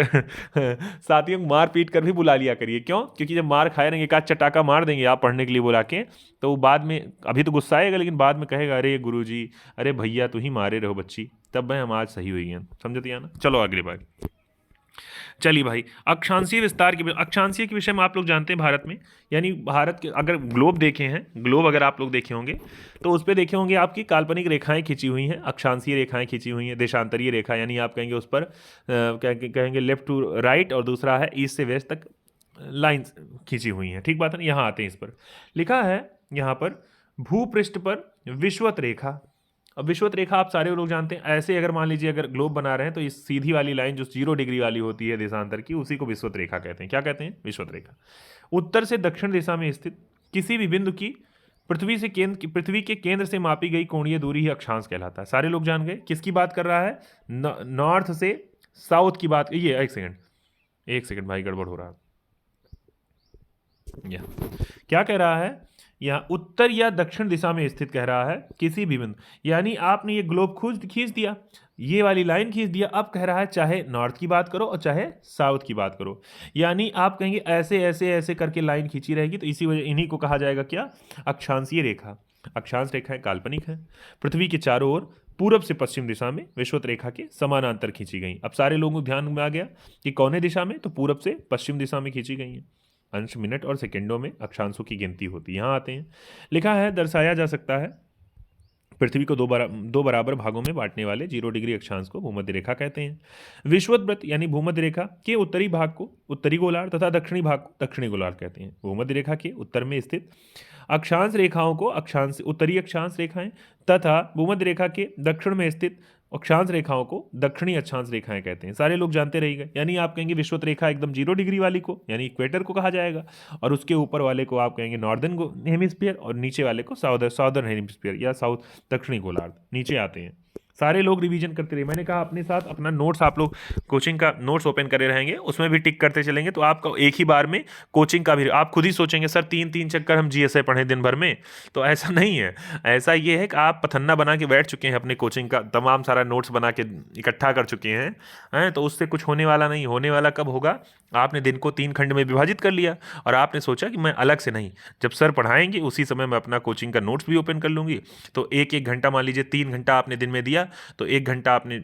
[SPEAKER 1] कर भी बुला लिया करिए। क्यों? क्योंकि जब मार खाए रहेंगे, एक आध चटाका मार देंगे आप पढ़ने के लिए बुला के, तो वो बाद में, अभी तो गुस्सा आएगा, लेकिन बाद में कहेगा अरे गुरुजी, अरे भैया तू ही मारे रहो बच्ची, तब मैं हम आज सही हुई हैं। समझते हैं ना। चलो अगली बात। चलिए भाई, अक्षांशीय विस्तार के अक्षांशीय के विषय में आप लोग जानते हैं भारत में, यानी भारत के अगर ग्लोब देखे हैं, ग्लोब अगर आप लोग देखे होंगे तो उस पर देखे होंगे आपकी काल्पनिक रेखाएं खींची हुई हैं, अक्षांशीय रेखाएं खींची हुई हैं, देशांतरीय रेखा, यानी आप कहेंगे उस पर कहेंगे लेफ्ट टू राइट, और दूसरा है ईस्ट से वेस्ट तक लाइन्स खींची हुई हैं। ठीक बात है ना। यहाँ आते हैं, इस पर लिखा है यहाँ पर भूपृष्ठ पर विषुवत रेखा। अब विषुवत रेखा आप सारे लोग जानते हैं, ऐसे अगर मान लीजिए अगर ग्लोब बना रहे हैं तो इस सीधी वाली लाइन जो 0 डिग्री वाली होती है देशांतर की, उसी को विषुवत रेखा कहते हैं। क्या कहते हैं? विषुवत रेखा। उत्तर से दक्षिण दिशा में स्थित किसी भी बिंदु की पृथ्वी के केंद्र से मापी गई कोणीय दूरी ही अक्षांश कहलाता है। सारे लोग जान गए किसकी बात कर रहा है? नॉर्थ से साउथ की बात। ये एक सेकंड भाई, गड़बड़ हो रहा है। क्या कह रहा है यहाँ? उत्तर या दक्षिण दिशा में स्थित कह रहा है किसी भी बिंदु, यानी आपने ये ग्लोब खींच दिया, ये वाली लाइन खींच दिया, अब कह रहा है चाहे नॉर्थ की बात करो और चाहे साउथ की बात करो, यानी आप कहेंगे ऐसे ऐसे ऐसे करके लाइन खींची रहेगी, तो इसी वजह इन्हीं को कहा जाएगा क्या? अक्षांशीय रेखा। अक्षांश रेखाएं काल्पनिक है, पृथ्वी के चारों ओर पूरब से पश्चिम दिशा में विषुवत रेखा के समानांतर खींची गई। अब सारे लोगों को ध्यान में आ गया कि कौने दिशा में? तो पूरब से पश्चिम दिशा में खींची गई है। अंश मिनट और सेकंडों में अक्षांशों की गिनती होती है। यहाँ आते हैं, लिखा है दर्शाया जा सकता है पृथ्वी को दो बराबर भागों में बांटने वाले 0 डिग्री अक्षांश को भूमध्य रेखा कहते हैं। विषुवत वृत्त यानी भूमध्य रेखा के उत्तरी भाग को उत्तरी गोलार्ध तथा दक्षिणी भाग को दक्षिणी गोलार्ध कहते हैं। भूमध्य रेखा के उत्तर में स्थित अक्षांश रेखाओं को उत्तरी अक्षांश रेखाएं तथा भूमध्य रेखा के दक्षिण में स्थित अक्षांश रेखाओं को दक्षिणी अक्षांश रेखाएं कहते हैं। सारे लोग जानते रहेंगे, यानी आप कहेंगे विषुवत रेखा एकदम 0 डिग्री वाली को यानी इक्वेटर को कहा जाएगा, और उसके ऊपर वाले को आप कहेंगे नॉर्दर्न हेमिस्फीयर, और नीचे वाले को साउदर्न हेमिस्फीयर या दक्षिणी गोलार्ध। नीचे आते हैं, सारे लोग रिवीजन करते रहे। मैंने कहा अपने साथ अपना नोट्स, आप लोग कोचिंग का नोट्स ओपन करे रहेंगे, उसमें भी टिक करते चलेंगे, तो आपको एक ही बार में कोचिंग का भी, आप खुद ही सोचेंगे सर 3 चक्कर हम जीएसए पढ़े दिन भर में, तो ऐसा नहीं है। ऐसा ये है कि आप पथन्ना बना के बैठ चुके हैं, अपने कोचिंग का तमाम सारा नोट्स बना के इकट्ठा कर चुके हैं, तो उससे कुछ होने वाला नहीं। होने वाला कब होगा? आपने दिन को 3 खंड में विभाजित कर लिया और आपने सोचा कि मैं अलग से नहीं, जब सर पढ़ाएंगे उसी समय मैं अपना कोचिंग का नोट्स भी ओपन कर लूँगी। तो एक घंटा, मान लीजिए 3 घंटा आपने दिन में दिया, तो 1 घंटा आपने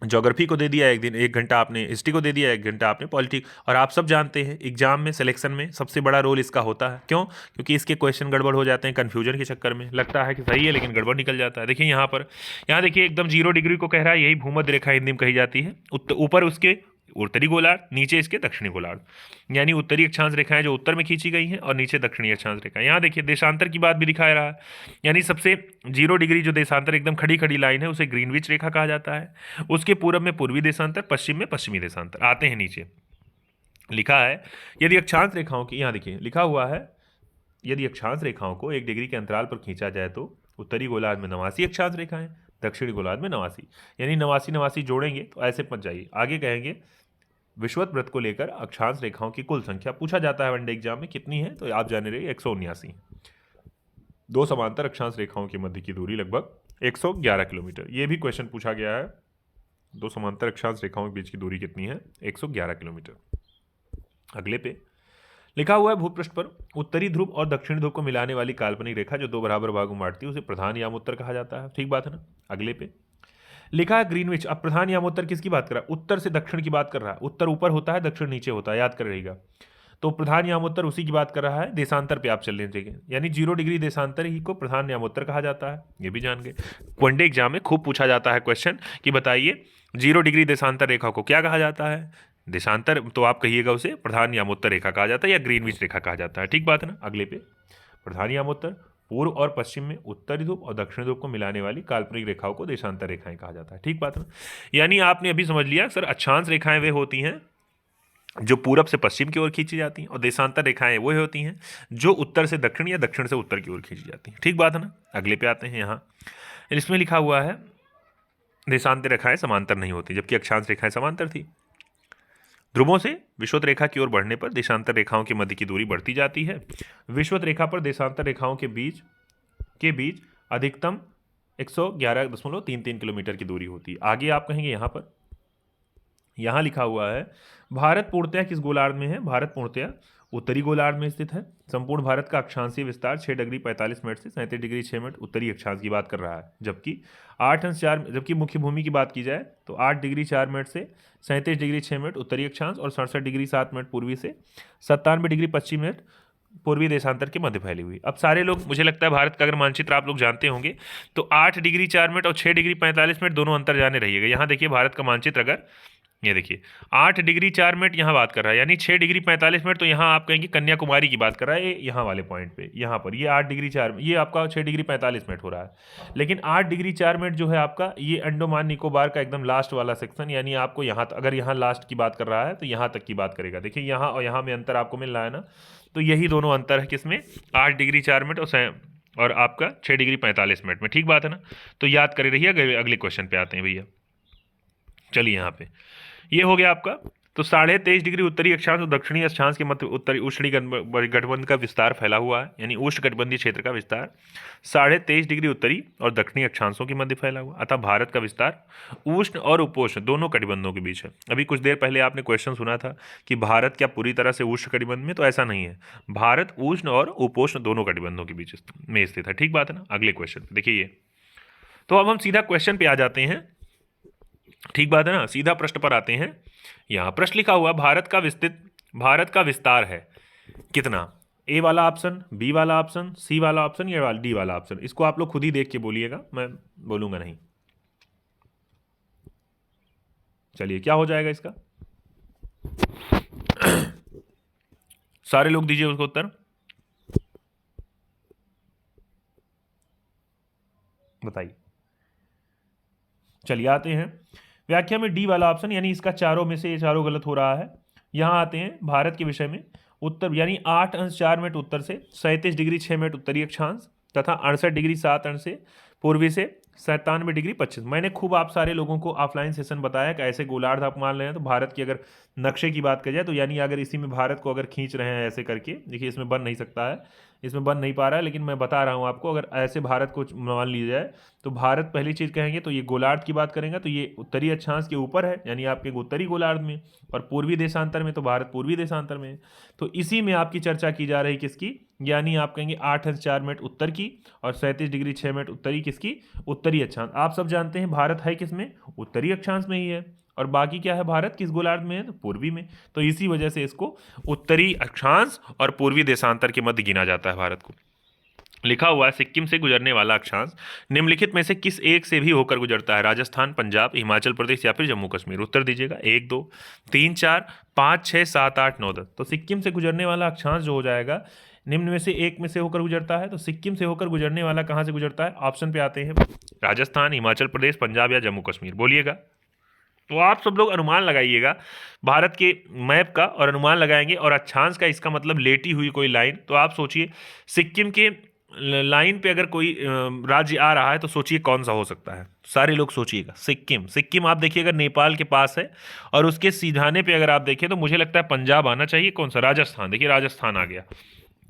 [SPEAKER 1] ज्योग्राफी को दे दिया, 1 घंटा आपने हिस्ट्री को दे दिया, 1 घंटा आपने पॉलिटिक्स। और आप सब जानते हैं एग्जाम में सिलेक्शन में सबसे बड़ा रोल इसका होता है। क्यों? क्योंकि इसके क्वेश्चन गड़बड़ हो जाते हैं कन्फ्यूजन के चक्कर में, लगता है कि सही है लेकिन गड़बड़ निकल जाता है। देखिए यहाँ देखिए एकदम 0 डिग्री को कह रहा है, यही भूमध्य रेखा हिंदी में कही जाती है। ऊपर उसके उत्तरी गोलार्ध, नीचे इसके दक्षिणी गोलार्ध, यानी उत्तरी अक्षांश रेखाएं जो उत्तर में खींची गई हैं और नीचे दक्षिणी अक्षांश रेखा। यहाँ देखिए देशांतर की बात भी दिखा रहा है, यानी सबसे 0 डिग्री जो देशांतर एकदम खड़ी खड़ी लाइन है उसे ग्रीनविच रेखा कहा जाता है। उसके पूर्व में पूर्वी देशांतर, पश्चिम में पश्चिमी देशांतर। आते हैं नीचे, लिखा है यदि अक्षांश रेखाओं की, यहाँ देखिए लिखा हुआ है यदि अक्षांश रेखाओं को 1 डिग्री के अंतराल पर खींचा जाए तो उत्तरी गोलार्ध में 89 अक्षांश रेखाएं, दक्षिणी गोलार्ध में 89, यानी 89 जोड़ेंगे तो ऐसे पहुंच जाइए। आगे कहेंगे विषुवत वृत्त को लेकर अक्षांश रेखाओं की कुल संख्या पूछा जाता है वनडे एग्जाम में, कितनी है? तो आप जाने रहिए 179। 2 समांतर अक्षांश रेखाओं के मध्य की दूरी लगभग 111 किलोमीटर। ये भी क्वेश्चन पूछा गया है, 2 समांतर अक्षांश रेखाओं के बीच की दूरी कितनी है? 111 किलोमीटर। अगले पे लिखा हुआ है भूपृष्ठ पर उत्तरी ध्रुव और दक्षिणी ध्रुव को मिलाने वाली काल्पनिक रेखा जो 2 बराबर भागों में बांटती है उसे प्रधान यामोत्तर कहा जाता है। ठीक बात है ना। अगले पे लिखा है ग्रीनविच। अब प्रधान यामोत्तर किसकी बात कर रहा है? उत्तर से दक्षिण की बात कर रहा है। उत्तर ऊपर होता है, दक्षिण नीचे होता है, याद कर रहेगा। तो प्रधान यामोत्तर उसी की बात कर रहा है। देशांतर पे आप चलने चाहिए, यानी 0 डिग्री देशांतर ही को प्रधान यामोत्तर कहा जाता है। ये भी जान गए, वनडे एग्जाम में खूब पूछा जाता है क्वेश्चन कि बताइए 0 डिग्री देशांतर रेखा को क्या कहा जाता है? देशांतर, तो आप कहिएगा उसे प्रधान यामोत्तर रेखा कहा जाता है या ग्रीनविच रेखा कहा जाता है। ठीक बात है ना। अगले पे प्रधान यामोत्तर पूर्व और पश्चिम में उत्तरी ध्रुव और दक्षिणी ध्रुव को मिलाने वाली काल्पनिक रेखाओं को देशांतर रेखाएं कहा जाता है। ठीक बात है ना। यानी आपने अभी समझ लिया सर, अक्षांश रेखाएं वे होती हैं जो पूरब से पश्चिम की ओर खींची जाती हैं, और देशांतर रेखाएं वो होती हैं जो उत्तर से दक्षिण या दक्षिण से उत्तर की ओर खींची जाती हैं। ठीक बात है ना। अगले पे आते हैं, यहाँ इसमें लिखा हुआ है देशांतर रेखाएं समांतर नहीं होती, जबकि अक्षांश रेखाएं समांतर थी। ध्रुवों से विषुवत रेखा की ओर बढ़ने पर देशांतर रेखाओं के मध्य की दूरी बढ़ती जाती है। विषुवत रेखा पर देशांतर रेखाओं के बीच अधिकतम 111.33 किलोमीटर की दूरी होती है। आगे आप कहेंगे यहाँ लिखा हुआ है भारत पूर्णतया किस गोलार्ध में है? भारत पूर्णतया उत्तरी गोलार्ध में स्थित है। संपूर्ण भारत का अक्षांशीय विस्तार 6 डिग्री 45 मिनट से 37 डिग्री 6 मिनट उत्तरी अक्षांश की बात कर रहा है, जबकि मुख्य भूमि की बात की जाए तो 8 डिग्री 4 मिनट से 37 डिग्री 6 मिनट उत्तरी अक्षांश और 67 डिग्री 7 मिनट पूर्वी से 97 डिग्री 25 मिनट पूर्वी देशांतर के मध्य फैली हुई। अब सारे लोग, मुझे लगता है भारत का अगर मानचित्र आप लोग जानते होंगे तो 8 डिग्री 4 मिनट और 6 डिग्री 45 मिनट दोनों अंतर जाने रहिएगा। यहाँ देखिए भारत का मानचित्र, अगर ये देखिए 8 डिग्री 4 मिनट यहाँ बात कर रहा है, यानी 6 डिग्री 45 मिनट तो यहाँ आप कहेंगे कन्याकुमारी की बात कर रहा है, यहाँ वाले पॉइंट पे, यहाँ पर ये 8 डिग्री 4, ये आपका 6 डिग्री 45 मिनट हो रहा है। लेकिन 8 डिग्री 4 मिनट जो है आपका, ये अंडमान निकोबार का एकदम लास्ट वाला सेक्शन, यानी आपको यहाँ, अगर यहाँ लास्ट की बात कर रहा है तो यहाँ तक की बात करेगा। देखिए यहाँ और यहाँ में अंतर आपको मिल रहा है ना, तो यही दोनों अंतर है किसमें, 8 डिग्री 4 मिनट और आपका 6 डिग्री 45 मिनट में। ठीक बात है ना, तो याद करे रहिए। अगले क्वेश्चन पे आते हैं भैया। चलिए यहाँ पे ये हो गया आपका, तो 23.5 डिग्री उत्तरी अक्षांश और दक्षिणी अक्षांश के मध्य उत्तरी उष्ण गठबंध का विस्तार फैला हुआ है, यानी उष्ण गठबंधीय क्षेत्र का विस्तार 23.5 डिग्री उत्तरी और दक्षिणी अक्षांशों के मध्य फैला हुआ। अतः भारत का विस्तार उष्ण और उपोष्ण दोनों कटिबंधों के बीच है। अभी कुछ देर पहले आपने क्वेश्चन सुना था कि भारत क्या पूरी तरह से उष्ण कटिबंध में, तो ऐसा नहीं है, भारत उष्ण और उपोष्ण दोनों कटिबंधों के बीच में स्थित है। ठीक बात है ना। अगले क्वेश्चन देखिए ये, तो अब हम सीधा क्वेश्चन पे आ जाते हैं। ठीक बात है ना, सीधा प्रश्न पर आते हैं। यहाँ प्रश्न लिखा हुआ, भारत का विस्तार है कितना। ए वाला ऑप्शन, बी वाला ऑप्शन, सी वाला ऑप्शन या डी वाला ऑप्शन। इसको आप लोग खुद ही देख के बोलिएगा, मैं बोलूंगा नहीं। चलिए क्या हो जाएगा इसका, सारे लोग दीजिए उसको उत्तर, बताइए। चलिए आते हैं व्याख्या में, डी वाला ऑप्शन, यानी इसका चारों में से ये चारों गलत हो रहा है। यहाँ आते हैं भारत के विषय में, उत्तर यानी 8 अंश 4 मिनट उत्तर से 37 डिग्री 6 मिनट उत्तरी अक्षांश तथा 68 डिग्री 7 अंश से पूर्वी से 97 डिग्री 25। मैंने खूब आप सारे लोगों को ऑफलाइन सेशन बताया कि ऐसे गोलार्ध आप मान रहे हैं, तो भारत की अगर नक्शे की बात की जाए तो यानी अगर इसी में भारत को अगर खींच रहे हैं ऐसे करके, देखिए इसमें बन नहीं सकता है, इसमें बन नहीं पा रहा है, लेकिन मैं बता रहा हूँ आपको, अगर ऐसे भारत को मान लिया जाए तो भारत पहली चीज़ कहेंगे तो ये गोलार्ध की बात करेंगे तो ये उत्तरी अक्षांश के ऊपर है, यानी आपके उत्तरी गोलार्ध में, और पूर्वी देशांतर में तो भारत पूर्वी देशांतर में। तो इसी में आपकी चर्चा की जा रही किसकी, यानी आप कहेंगे 8 अंश 4 मिनट उत्तर की और 37 डिग्री 6 मिनट उत्तरी किसकी, उत्तरी अक्षांश। आप सब जानते हैं भारत है किसमें, उत्तरी अक्षांश में ही है, और बाकी क्या है, भारत किस गोलार्ध में है, तो पूर्वी में। तो इसी वजह से इसको उत्तरी अक्षांश और पूर्वी देशांतर के मध्य गिना जाता है भारत को। लिखा हुआ है, सिक्किम से गुजरने वाला अक्षांश निम्नलिखित में से किस एक से भी होकर गुजरता है, राजस्थान, पंजाब, हिमाचल प्रदेश या फिर जम्मू कश्मीर। उत्तर दीजिएगा 1 2 3 4 5 6 7 8 9 10। तो सिक्किम से गुजरने वाला अक्षांश जो हो जाएगा, निम्न में से एक में से होकर गुजरता है। तो सिक्किम से होकर गुजरने वाला कहाँ से गुजरता है, ऑप्शन पे आते हैं, राजस्थान, हिमाचल प्रदेश, पंजाब या जम्मू कश्मीर। बोलिएगा। तो आप सब लोग अनुमान लगाइएगा भारत के मैप का, और अनुमान लगाएंगे, और अक्षांश का इसका मतलब लेटी हुई कोई लाइन। तो आप सोचिए सिक्किम के लाइन पे अगर कोई राज्य आ रहा है तो सोचिए कौन सा हो सकता है, सारे लोग सोचिएगा। सिक्किम आप देखिएगा नेपाल के पास है, और उसके सीधाने पे अगर आप देखें तो मुझे लगता है पंजाब आना चाहिए, कौन सा, राजस्थान। देखिए राजस्थान आ गया,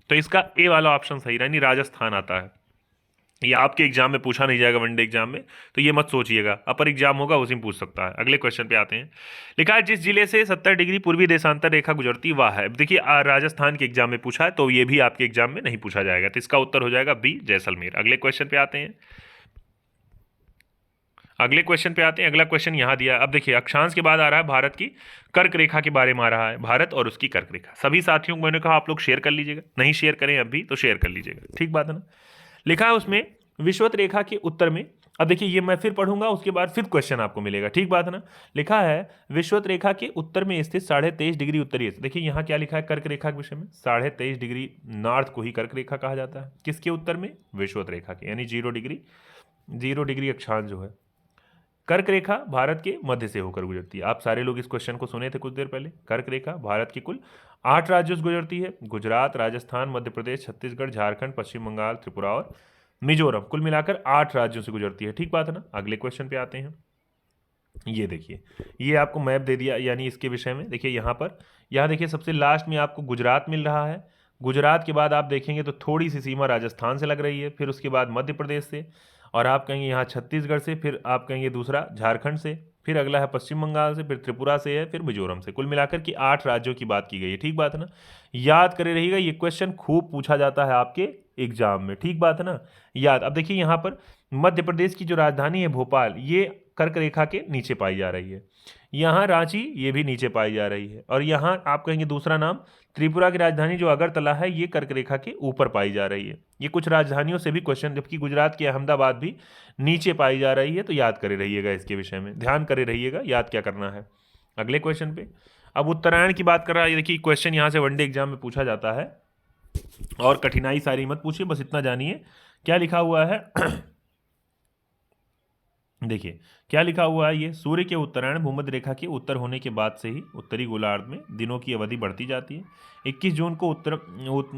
[SPEAKER 1] तो इसका ए वाला ऑप्शन सही रहा, यानी राजस्थान आता है। ये आपके एग्जाम में पूछा नहीं जाएगा, वनडे एग्जाम में, तो ये मत सोचिएगा, अपर एग्जाम होगा उसी में पूछ सकता है। अगले क्वेश्चन पे आते हैं। लिखा है, जिस जिले से 70 डिग्री पूर्वी देशांतर रेखा गुजरती वह है। देखिए राजस्थान के एग्जाम में पूछा है, तो ये भी आपके एग्जाम में नहीं पूछा जाएगा, तो इसका उत्तर हो जाएगा बी, जैसलमेर। अगले क्वेश्चन पे आते हैं। अगला क्वेश्चन यहाँ दिया। अब देखिए अक्षांश के बाद आ रहा है भारत की कर्क रेखा के बारे में आ रहा है, भारत और उसकी कर्क रेखा। सभी साथियों को मैंने कहा आप लोग शेयर कर लीजिएगा, नहीं शेयर करें अभी तो शेयर कर लीजिएगा, ठीक बात है ना। लिखा है उसमें विषुवत रेखा के उत्तर में, अब देखिए ये मैं फिर पढ़ूंगा, उसके बाद फिर क्वेश्चन आपको मिलेगा, ठीक बात है ना। लिखा है विषुवत रेखा के उत्तर में स्थित 23.5 डिग्री उत्तरी। देखिए यहाँ क्या लिखा है कर्क रेखा के विषय में, 23.5 डिग्री नॉर्थ को ही कर्क रेखा कहा जाता है। किसके उत्तर में, विषुवत रेखा के, यानी 0 डिग्री अक्षांश जो है। कर्क रेखा भारत के मध्य से होकर गुजरती है। आप सारे लोग इस क्वेश्चन को सुने थे कुछ देर पहले। कर्क रेखा भारत की कुल 8 राज्यों से गुजरती है, गुजरात, राजस्थान, मध्य प्रदेश, छत्तीसगढ़, झारखंड, पश्चिम बंगाल, त्रिपुरा और मिजोरम, कुल मिलाकर 8 राज्यों से गुजरती है, ठीक बात है ना। अगले क्वेश्चन पे आते हैं। ये देखिए ये आपको मैप दे दिया, यानी इसके विषय में देखिए यहाँ देखिए सबसे लास्ट में आपको गुजरात मिल रहा है। गुजरात के बाद आप देखेंगे तो थोड़ी सी सीमा राजस्थान से लग रही है, फिर उसके बाद मध्य प्रदेश से, और आप कहेंगे यहाँ छत्तीसगढ़ से, फिर आप कहेंगे दूसरा झारखंड से, फिर अगला है पश्चिम बंगाल से, फिर त्रिपुरा से है, फिर मिजोरम से। कुल मिलाकर के 8 राज्यों की बात की गई है। ठीक बात है ना, याद करे रहिएगा, ये क्वेश्चन खूब पूछा जाता है आपके एग्जाम में। ठीक बात है ना, याद। अब देखिए यहाँ पर मध्य प्रदेश की जो राजधानी है भोपाल, ये कर्क रेखा के नीचे पाई जा रही है। यहाँ रांची, ये भी नीचे पाई जा रही है। और यहाँ आप कहेंगे दूसरा नाम, त्रिपुरा की राजधानी जो अगरतला है, ये कर्क रेखा के ऊपर पाई जा रही है। ये कुछ राजधानियों से भी क्वेश्चन, जबकि गुजरात की अहमदाबाद भी नीचे पाई जा रही है। तो याद करे रहिएगा, इसके विषय में ध्यान करे रहिएगा, याद क्या करना है। अगले क्वेश्चन पे, अब उत्तरायण की बात कर रहा है। देखिए क्वेश्चन यहाँ से वनडे एग्जाम में पूछा जाता है, और कठिनाई सारी मत पूछिए, बस इतना जानिए क्या लिखा हुआ है। देखिए क्या लिखा हुआ है, ये सूर्य के उत्तरायण भूमध्य रेखा के उत्तर होने के बाद से ही उत्तरी गोलार्ध में दिनों की अवधि बढ़ती जाती है। 21 जून को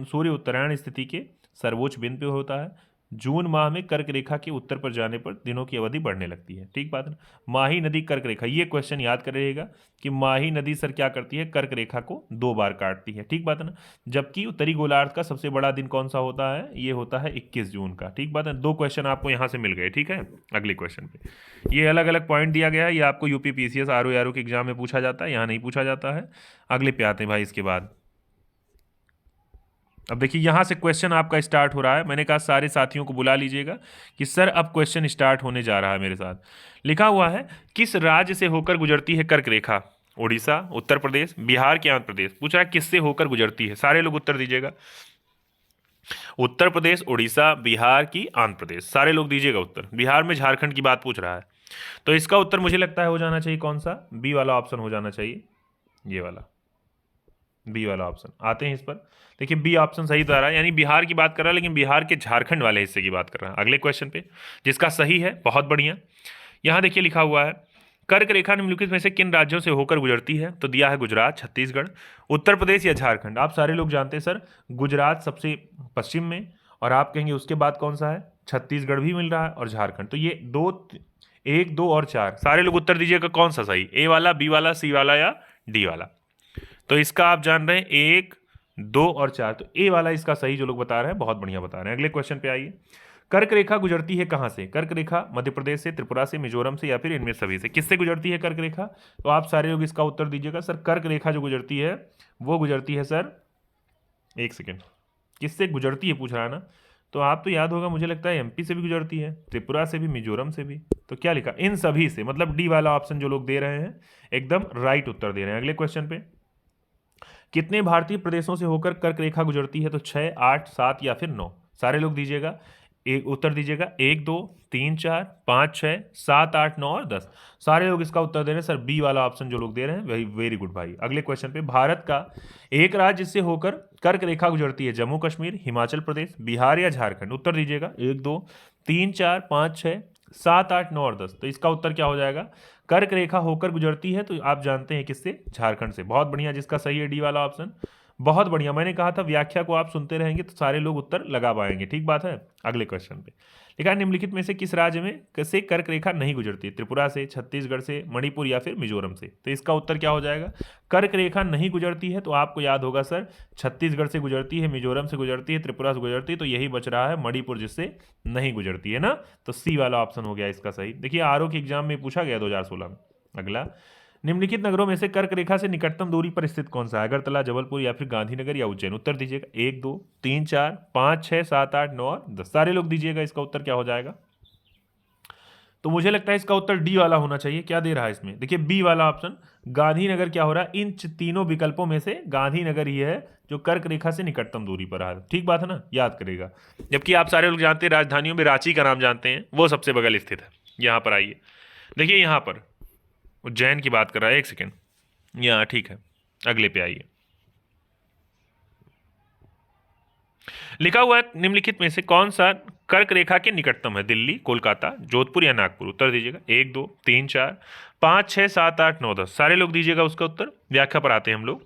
[SPEAKER 1] सूर्य उत्तरायण स्थिति के सर्वोच्च बिंदु पे होता है। जून माह में कर्क रेखा के उत्तर पर जाने पर दिनों की अवधि बढ़ने लगती है। ठीक बात है। माही नदी कर्क रेखा, ये क्वेश्चन याद कर रहिएगा कि माही नदी सर क्या करती है, कर्क रेखा को 2 बार काटती है। ठीक बात है ना, जबकि उत्तरी गोलार्ध का सबसे बड़ा दिन कौन सा होता है, ये होता है 21 जून का। ठीक बात है, 2 क्वेश्चन आपको यहाँ से मिल गए। ठीक है, अगले क्वेश्चन पे ये अलग अलग पॉइंट दिया गया है, ये आपको यूपी पीसीएस आरओ के एग्जाम में पूछा जाता है, यहाँ नहीं पूछा जाता है। अगले पे आते हैं भाई। इसके बाद अब देखिए यहाँ से क्वेश्चन आपका स्टार्ट हो रहा है। मैंने कहा सारे साथियों को बुला लीजिएगा कि सर अब क्वेश्चन स्टार्ट होने जा रहा है मेरे साथ। लिखा हुआ है, किस राज्य से होकर गुजरती है कर्क रेखा? उड़ीसा, उत्तर प्रदेश, बिहार के आंध्र प्रदेश। पूछ रहा है किससे होकर गुजरती है, सारे लोग उत्तर दीजिएगा। उत्तर प्रदेश, उड़ीसा, बिहार की आंध्र प्रदेश, सारे लोग दीजिएगा उत्तर। बिहार में झारखंड की बात पूछ रहा है, तो इसका उत्तर मुझे लगता है हो जाना चाहिए कौन सा, बी वाला ऑप्शन हो जाना चाहिए, ये वाला बी वाला ऑप्शन। आते हैं इस पर। देखिए बी ऑप्शन सही तो आ रहा है, यानी बिहार की बात कर रहा है, लेकिन बिहार के झारखंड वाले हिस्से की बात कर रहा है। अगले क्वेश्चन पे, जिसका सही है, बहुत बढ़िया। यहाँ देखिए लिखा हुआ है, कर्क रेखा निम्नलिखित में से किन राज्यों से होकर गुजरती है? तो दिया है गुजरात, छत्तीसगढ़, उत्तर प्रदेश या झारखंड। आप सारे लोग जानते हैं सर, गुजरात सबसे पश्चिम में, और आप कहेंगे उसके बाद कौन सा है, छत्तीसगढ़ भी मिल रहा है और झारखंड। तो ये 1, 2 और 4, सारे लोग उत्तर दीजिएगा कौन सा सही, ए वाला, बी वाला, सी वाला या डी वाला। तो इसका आप जान रहे हैं 1, 2 और 4, तो ए वाला इसका सही जो लोग बता रहे हैं, बहुत बढ़िया बता रहे हैं। अगले क्वेश्चन पे आइए, कर्क रेखा गुजरती है कहाँ से? कर्क रेखा मध्य प्रदेश से, त्रिपुरा से, मिजोरम से, या फिर इनमें सभी से। किससे गुजरती है कर्क रेखा? तो आप सारे लोग इसका उत्तर दीजिएगा। सर कर्क रेखा जो गुजरती है वो गुजरती है सर, एक सेकेंड, किससे गुजरती है पूछ रहा है ना, तो आप तो याद होगा, मुझे लगता है एमपी से भी गुजरती है, त्रिपुरा से भी, मिजोरम से भी। तो क्या लिखा, इन सभी से, मतलब डी वाला ऑप्शन जो लोग दे रहे हैं एकदम राइट उत्तर दे रहे हैं। अगले क्वेश्चन पे, कितने भारतीय प्रदेशों से होकर कर्क रेखा गुजरती है? तो 6, 8, 7 या फिर 9, सारे लोग दीजिएगा, एक उत्तर दीजिएगा। 1, 2, 3, 4, 5, 6, 7, 8, 9 और 10, सारे लोग इसका उत्तर दे रहे हैं सर बी वाला ऑप्शन जो लोग दे रहे हैं, वही वेरी गुड भाई। अगले क्वेश्चन पे, भारत का एक राज्य जिससे होकर कर्क रेखा गुजरती है, जम्मू कश्मीर, हिमाचल प्रदेश, बिहार या झारखंड। उत्तर दीजिएगा, 1, 2, 3, 4, 5, 6, 7, 8, 9 और 10। तो इसका उत्तर क्या हो जाएगा, कर्क रेखा होकर गुजरती है, तो आप जानते हैं किससे, झारखंड से। बहुत बढ़िया, जिसका सही है डी वाला ऑप्शन, बहुत बढ़िया। मैंने कहा था व्याख्या को आप सुनते रहेंगे तो सारे लोग उत्तर लगा पाएंगे। ठीक बात है। अगले क्वेश्चन पे लिखा है, निम्नलिखित में से किस राज्य में से कर्क रेखा नहीं गुजरती? त्रिपुरा से, छत्तीसगढ़ से, मणिपुर या फिर मिजोरम से। तो इसका उत्तर क्या हो जाएगा, कर्क रेखा नहीं गुजरती है, तो आपको याद होगा सर, छत्तीसगढ़ से गुजरती है, मिजोरम से गुजरती है, त्रिपुरा से गुजरती है, तो यही बच रहा है मणिपुर जिससे नहीं गुजरती है ना। तो सी वाला ऑप्शन हो गया इसका सही। देखिए आरओ के एग्जाम में पूछा गया 2016 में। अगला, निम्नलिखित नगरों में से कर्क रेखा से निकटतम दूरी पर स्थित कौन सा है? अगरतला, जबलपुर या फिर गांधीनगर या उज्जैन। उत्तर दीजिएगा, 1, 2, 3, 4, 5, 6, 7, 8, 9 और 10, सारे लोग दीजिएगा। इसका उत्तर क्या हो जाएगा, तो मुझे लगता है इसका उत्तर डी वाला होना चाहिए। क्या दे रहा है इसमें, देखिए बी वाला ऑप्शन, गांधीनगर क्या हो रहा है, इन तीनों विकल्पों में से गांधीनगर ही है जो कर्क रेखा से निकटतम दूरी पर है। ठीक बात है ना, याद करेगा। जबकि आप सारे लोग जानते हैं, राजधानियों में रांची का नाम जानते हैं, वो सबसे बगल स्थित है। यहाँ पर आइए, देखिए यहाँ पर उज्जैन की बात कर रहा है, एक सेकेंड, यहाँ ठीक है। अगले पे आइए, लिखा हुआ है, निम्नलिखित में से कौन सा कर्क रेखा के निकटतम है? दिल्ली, कोलकाता, जोधपुर या नागपुर। उत्तर दीजिएगा, 1, 2, 3, 4, 5, 6, 7, 8, 9, 10, सारे लोग दीजिएगा उसका उत्तर। व्याख्या पर आते हैं हम लोग,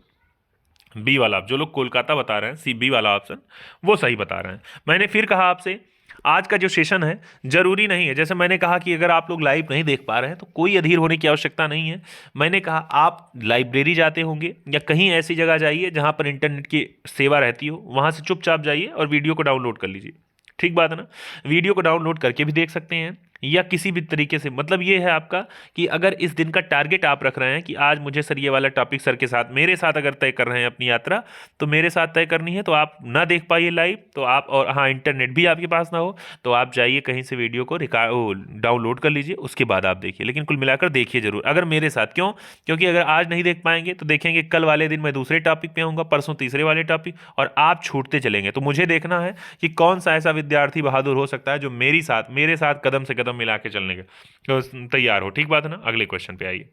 [SPEAKER 1] बी वाला, जो लोग कोलकाता बता रहे हैं, सी बी वाला ऑप्शन वो सही बता रहे हैं। मैंने फिर कहा आपसे, आज का जो सेशन है जरूरी नहीं है, जैसे मैंने कहा कि अगर आप लोग लाइव नहीं देख पा रहे हैं तो कोई अधीर होने की आवश्यकता नहीं है। मैंने कहा आप लाइब्रेरी जाते होंगे या कहीं ऐसी जगह जाइए जहां पर इंटरनेट की सेवा रहती हो, वहां से चुपचाप जाइए और वीडियो को डाउनलोड कर लीजिए। ठीक बात है ना, वीडियो को डाउनलोड करके भी देख सकते हैं, या किसी भी तरीके से, मतलब ये है आपका कि अगर इस दिन का टारगेट आप रख रहे हैं कि आज मुझे सर ये वाला टॉपिक सर के साथ मेरे साथ अगर तय कर रहे हैं अपनी यात्रा, तो मेरे साथ तय करनी है, तो आप ना देख पाइए लाइव, तो आप, और हाँ इंटरनेट भी आपके पास ना हो, तो आप जाइए कहीं से वीडियो को डाउनलोड कर लीजिए, उसके बाद आप देखिए, लेकिन कुल मिलाकर देखिए जरूर अगर मेरे साथ। क्यों? क्योंकि अगर आज नहीं देख पाएंगे तो देखेंगे कल वाले दिन मैं दूसरे टॉपिक पे आऊँगा, परसों तीसरे वाले टॉपिक, और आप छूटते चलेंगे। तो मुझे देखना है कि कौन सा ऐसा विद्यार्थी बहादुर हो सकता है जो मेरे साथ कदम से कदम मिला के चलने के तो तैयार हो। ठीक बात है ना? अगले क्वेश्चन पे आइए।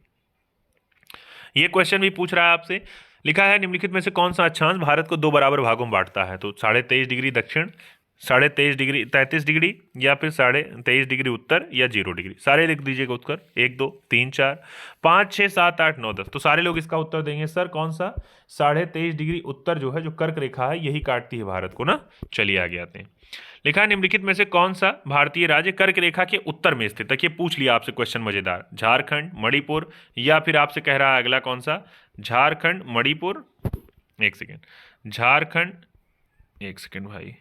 [SPEAKER 1] ये क्वेश्चन भी पूछ रहा है आपसे, लिखा है निम्नलिखित में से कौन सा अक्षांश भारत को दो बराबर भागों में बांटता है? तो 23.5 डिग्री दक्षिण, 23.5 डिग्री 33 डिग्री, या फिर 23.5 डिग्री उत्तर, या 0 डिग्री। सारे लिख दीजिएगा उत्तर, 1 2 3 4 5 6 7 8 9 10। तो सारे लोग इसका उत्तर देंगे सर कौन सा? 23.5 डिग्री उत्तर जो है, जो कर्क रेखा है, यही काटती है भारत को ना। चलिए आगे आते हैं। लिखा है निम्नलिखित में से कौन सा भारतीय राज्य कर्क रेखा के उत्तर में स्थित है? ये पूछ लिया आपसे क्वेश्चन मजेदार। झारखंड, मणिपुर, या फिर आपसे कह रहा है अगला कौन सा? झारखंड, मणिपुर, एक सेकेंड, झारखंड, एक सेकेंड भाई,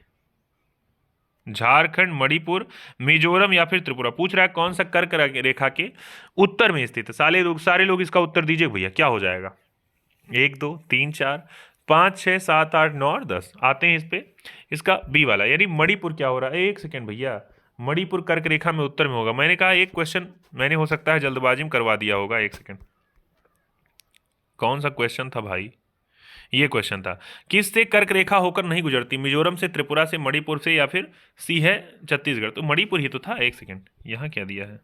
[SPEAKER 1] झारखंड, मणिपुर, मिजोरम, या फिर त्रिपुरा। पूछ रहा है कौन सा कर्क रेखा के उत्तर में स्थित है। सारे लोग इसका उत्तर दीजिए भैया, क्या हो जाएगा? 1 2 3 4 5 6 7 8 9 और 10। आते हैं इस पे, इसका बी वाला यानी मणिपुर क्या हो रहा है? एक सेकेंड भैया, मणिपुर कर्क रेखा में उत्तर में होगा। मैंने कहा एक क्वेश्चन मैंने हो सकता है जल्दबाजी में करवा दिया होगा। एक सेकेंड, कौन सा क्वेश्चन था भाई? ये क्वेश्चन था, किससे कर्क रेखा होकर नहीं गुजरती? मिजोरम से, त्रिपुरा से, मणिपुर से, या फिर सी है छत्तीसगढ़। तो मणिपुर ही तो था। एक सेकेंड, यहाँ क्या दिया है?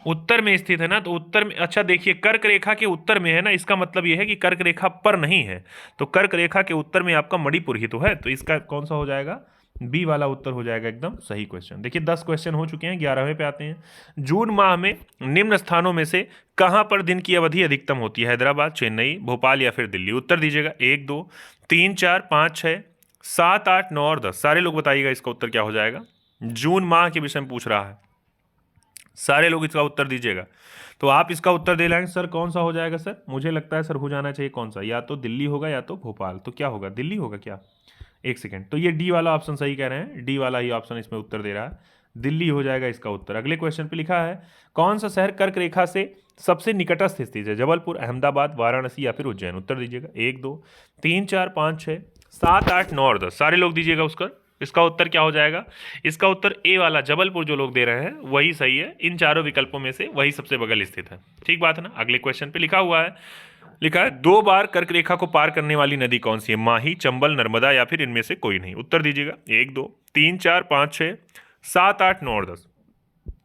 [SPEAKER 1] उत्तर में स्थित है ना, तो उत्तर में, अच्छा देखिए कर्क रेखा के उत्तर में है ना, इसका मतलब यह है कि कर्क रेखा पर नहीं है। तो कर्क रेखा के उत्तर में आपका मणिपुर ही तो है, तो इसका कौन सा हो जाएगा? बी वाला उत्तर हो जाएगा एकदम सही क्वेश्चन। देखिए 10 क्वेश्चन हो चुके हैं, 11वें पे आते हैं। जून माह में निम्न स्थानों में से कहां पर दिन की अवधि अधिकतम होती है? हैदराबाद, चेन्नई, भोपाल, या फिर दिल्ली। उत्तर दीजिएगा 1 2 3 4 5 6 7 8 9 और 10। सारे लोग बताइएगा इसका उत्तर क्या हो जाएगा। जून माह के विषय में पूछ रहा है, सारे लोग इसका उत्तर दीजिएगा। तो आप इसका उत्तर दे लाएंगे सर कौन सा हो जाएगा? सर मुझे लगता है सर हो जाना चाहिए कौन सा, या तो दिल्ली होगा या तो भोपाल। तो क्या होगा? दिल्ली होगा क्या? एक सेकेंड, तो ये डी वाला ऑप्शन सही कह रहे हैं, डी वाला ही ऑप्शन इसमें उत्तर दे रहा है, दिल्ली हो जाएगा इसका उत्तर। अगले क्वेश्चन पे लिखा है कौन सा शहर कर्क रेखा से सबसे निकटस्थ स्थित है? जबलपुर, अहमदाबाद, वाराणसी, या फिर उज्जैन। उत्तर दीजिएगा 1 2 3 4 5 6 7 8 9 और 10। सारे लोग दीजिएगा उसका, इसका उत्तर क्या हो जाएगा? इसका उत्तर ए वाला जबलपुर जो लोग दे रहे हैं वही सही है। इन चारों विकल्पों में से वही सबसे बगल स्थित है। ठीक बात है ना? अगले क्वेश्चन पे लिखा हुआ है, लिखा है 2 बार कर्क रेखा को पार करने वाली नदी कौन सी है? माही, चंबल, नर्मदा, या फिर इनमें से कोई नहीं। उत्तर दीजिएगा 1 2 3 4 5 6 7 8 9 और 10।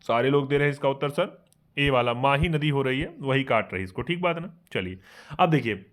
[SPEAKER 1] सारे लोग दे रहे हैं इसका उत्तर सर ए वाला, माही नदी हो रही है, वही काट रही है इसको। ठीक बात है ना? चलिए अब देखिए,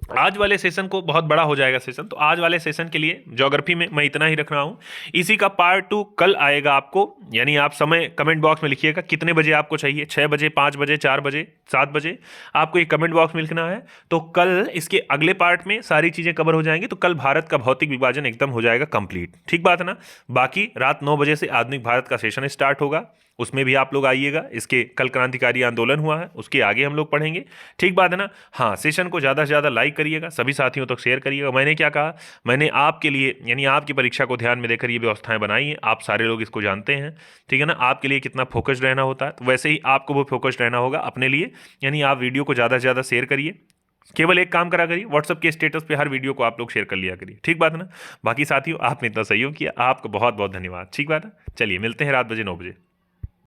[SPEAKER 1] आज वाले सेशन को बहुत बड़ा हो जाएगा सेशन, तो आज वाले सेशन के लिए ज्योग्राफी में मैं इतना ही रख रहा हूँ। इसी का पार्ट 2 कल आएगा आपको, यानी आप समय कमेंट बॉक्स में लिखिएगा कितने बजे आपको चाहिए, 6 बजे, 5 बजे, 4 बजे, 7 बजे, आपको एक कमेंट बॉक्स में लिखना है। तो कल इसके अगले पार्ट में सारी चीज़ें कवर हो जाएंगी, तो कल भारत का भौतिक विभाजन एकदम हो जाएगा कंप्लीट। ठीक बात है ना? बाकी रात 9 बजे से आधुनिक भारत का सेशन स्टार्ट होगा, उसमें भी आप लोग आइएगा। इसके कल क्रांतिकारी आंदोलन हुआ है, उसके आगे हम लोग पढ़ेंगे। ठीक बात है ना? हाँ, सेशन को ज़्यादा से ज़्यादा लाइक करिएगा, सभी साथियों तक शेयर करिएगा। मैंने क्या कहा, मैंने आपके लिए यानी आपकी परीक्षा को ध्यान में देकर ये व्यवस्थाएं बनाई हैं, आप सारे लोग इसको जानते हैं। ठीक है ना? आपके लिए कितना फोकस्ड रहना होता है, तो वैसे ही आपको वो फोकस्ड रहना होगा अपने लिए, यानी आप वीडियो को ज़्यादा से ज़्यादा शेयर करिए। केवल एक काम करा करिए, व्हाट्सअप के स्टेटस पे हर वीडियो को आप लोग शेयर कर लिया करिए। ठीक बात है ना? बाकी साथियों, आपने इतना सहयोग किया, आपका बहुत बहुत धन्यवाद। ठीक बात है? चलिए मिलते हैं रात 9 बजे।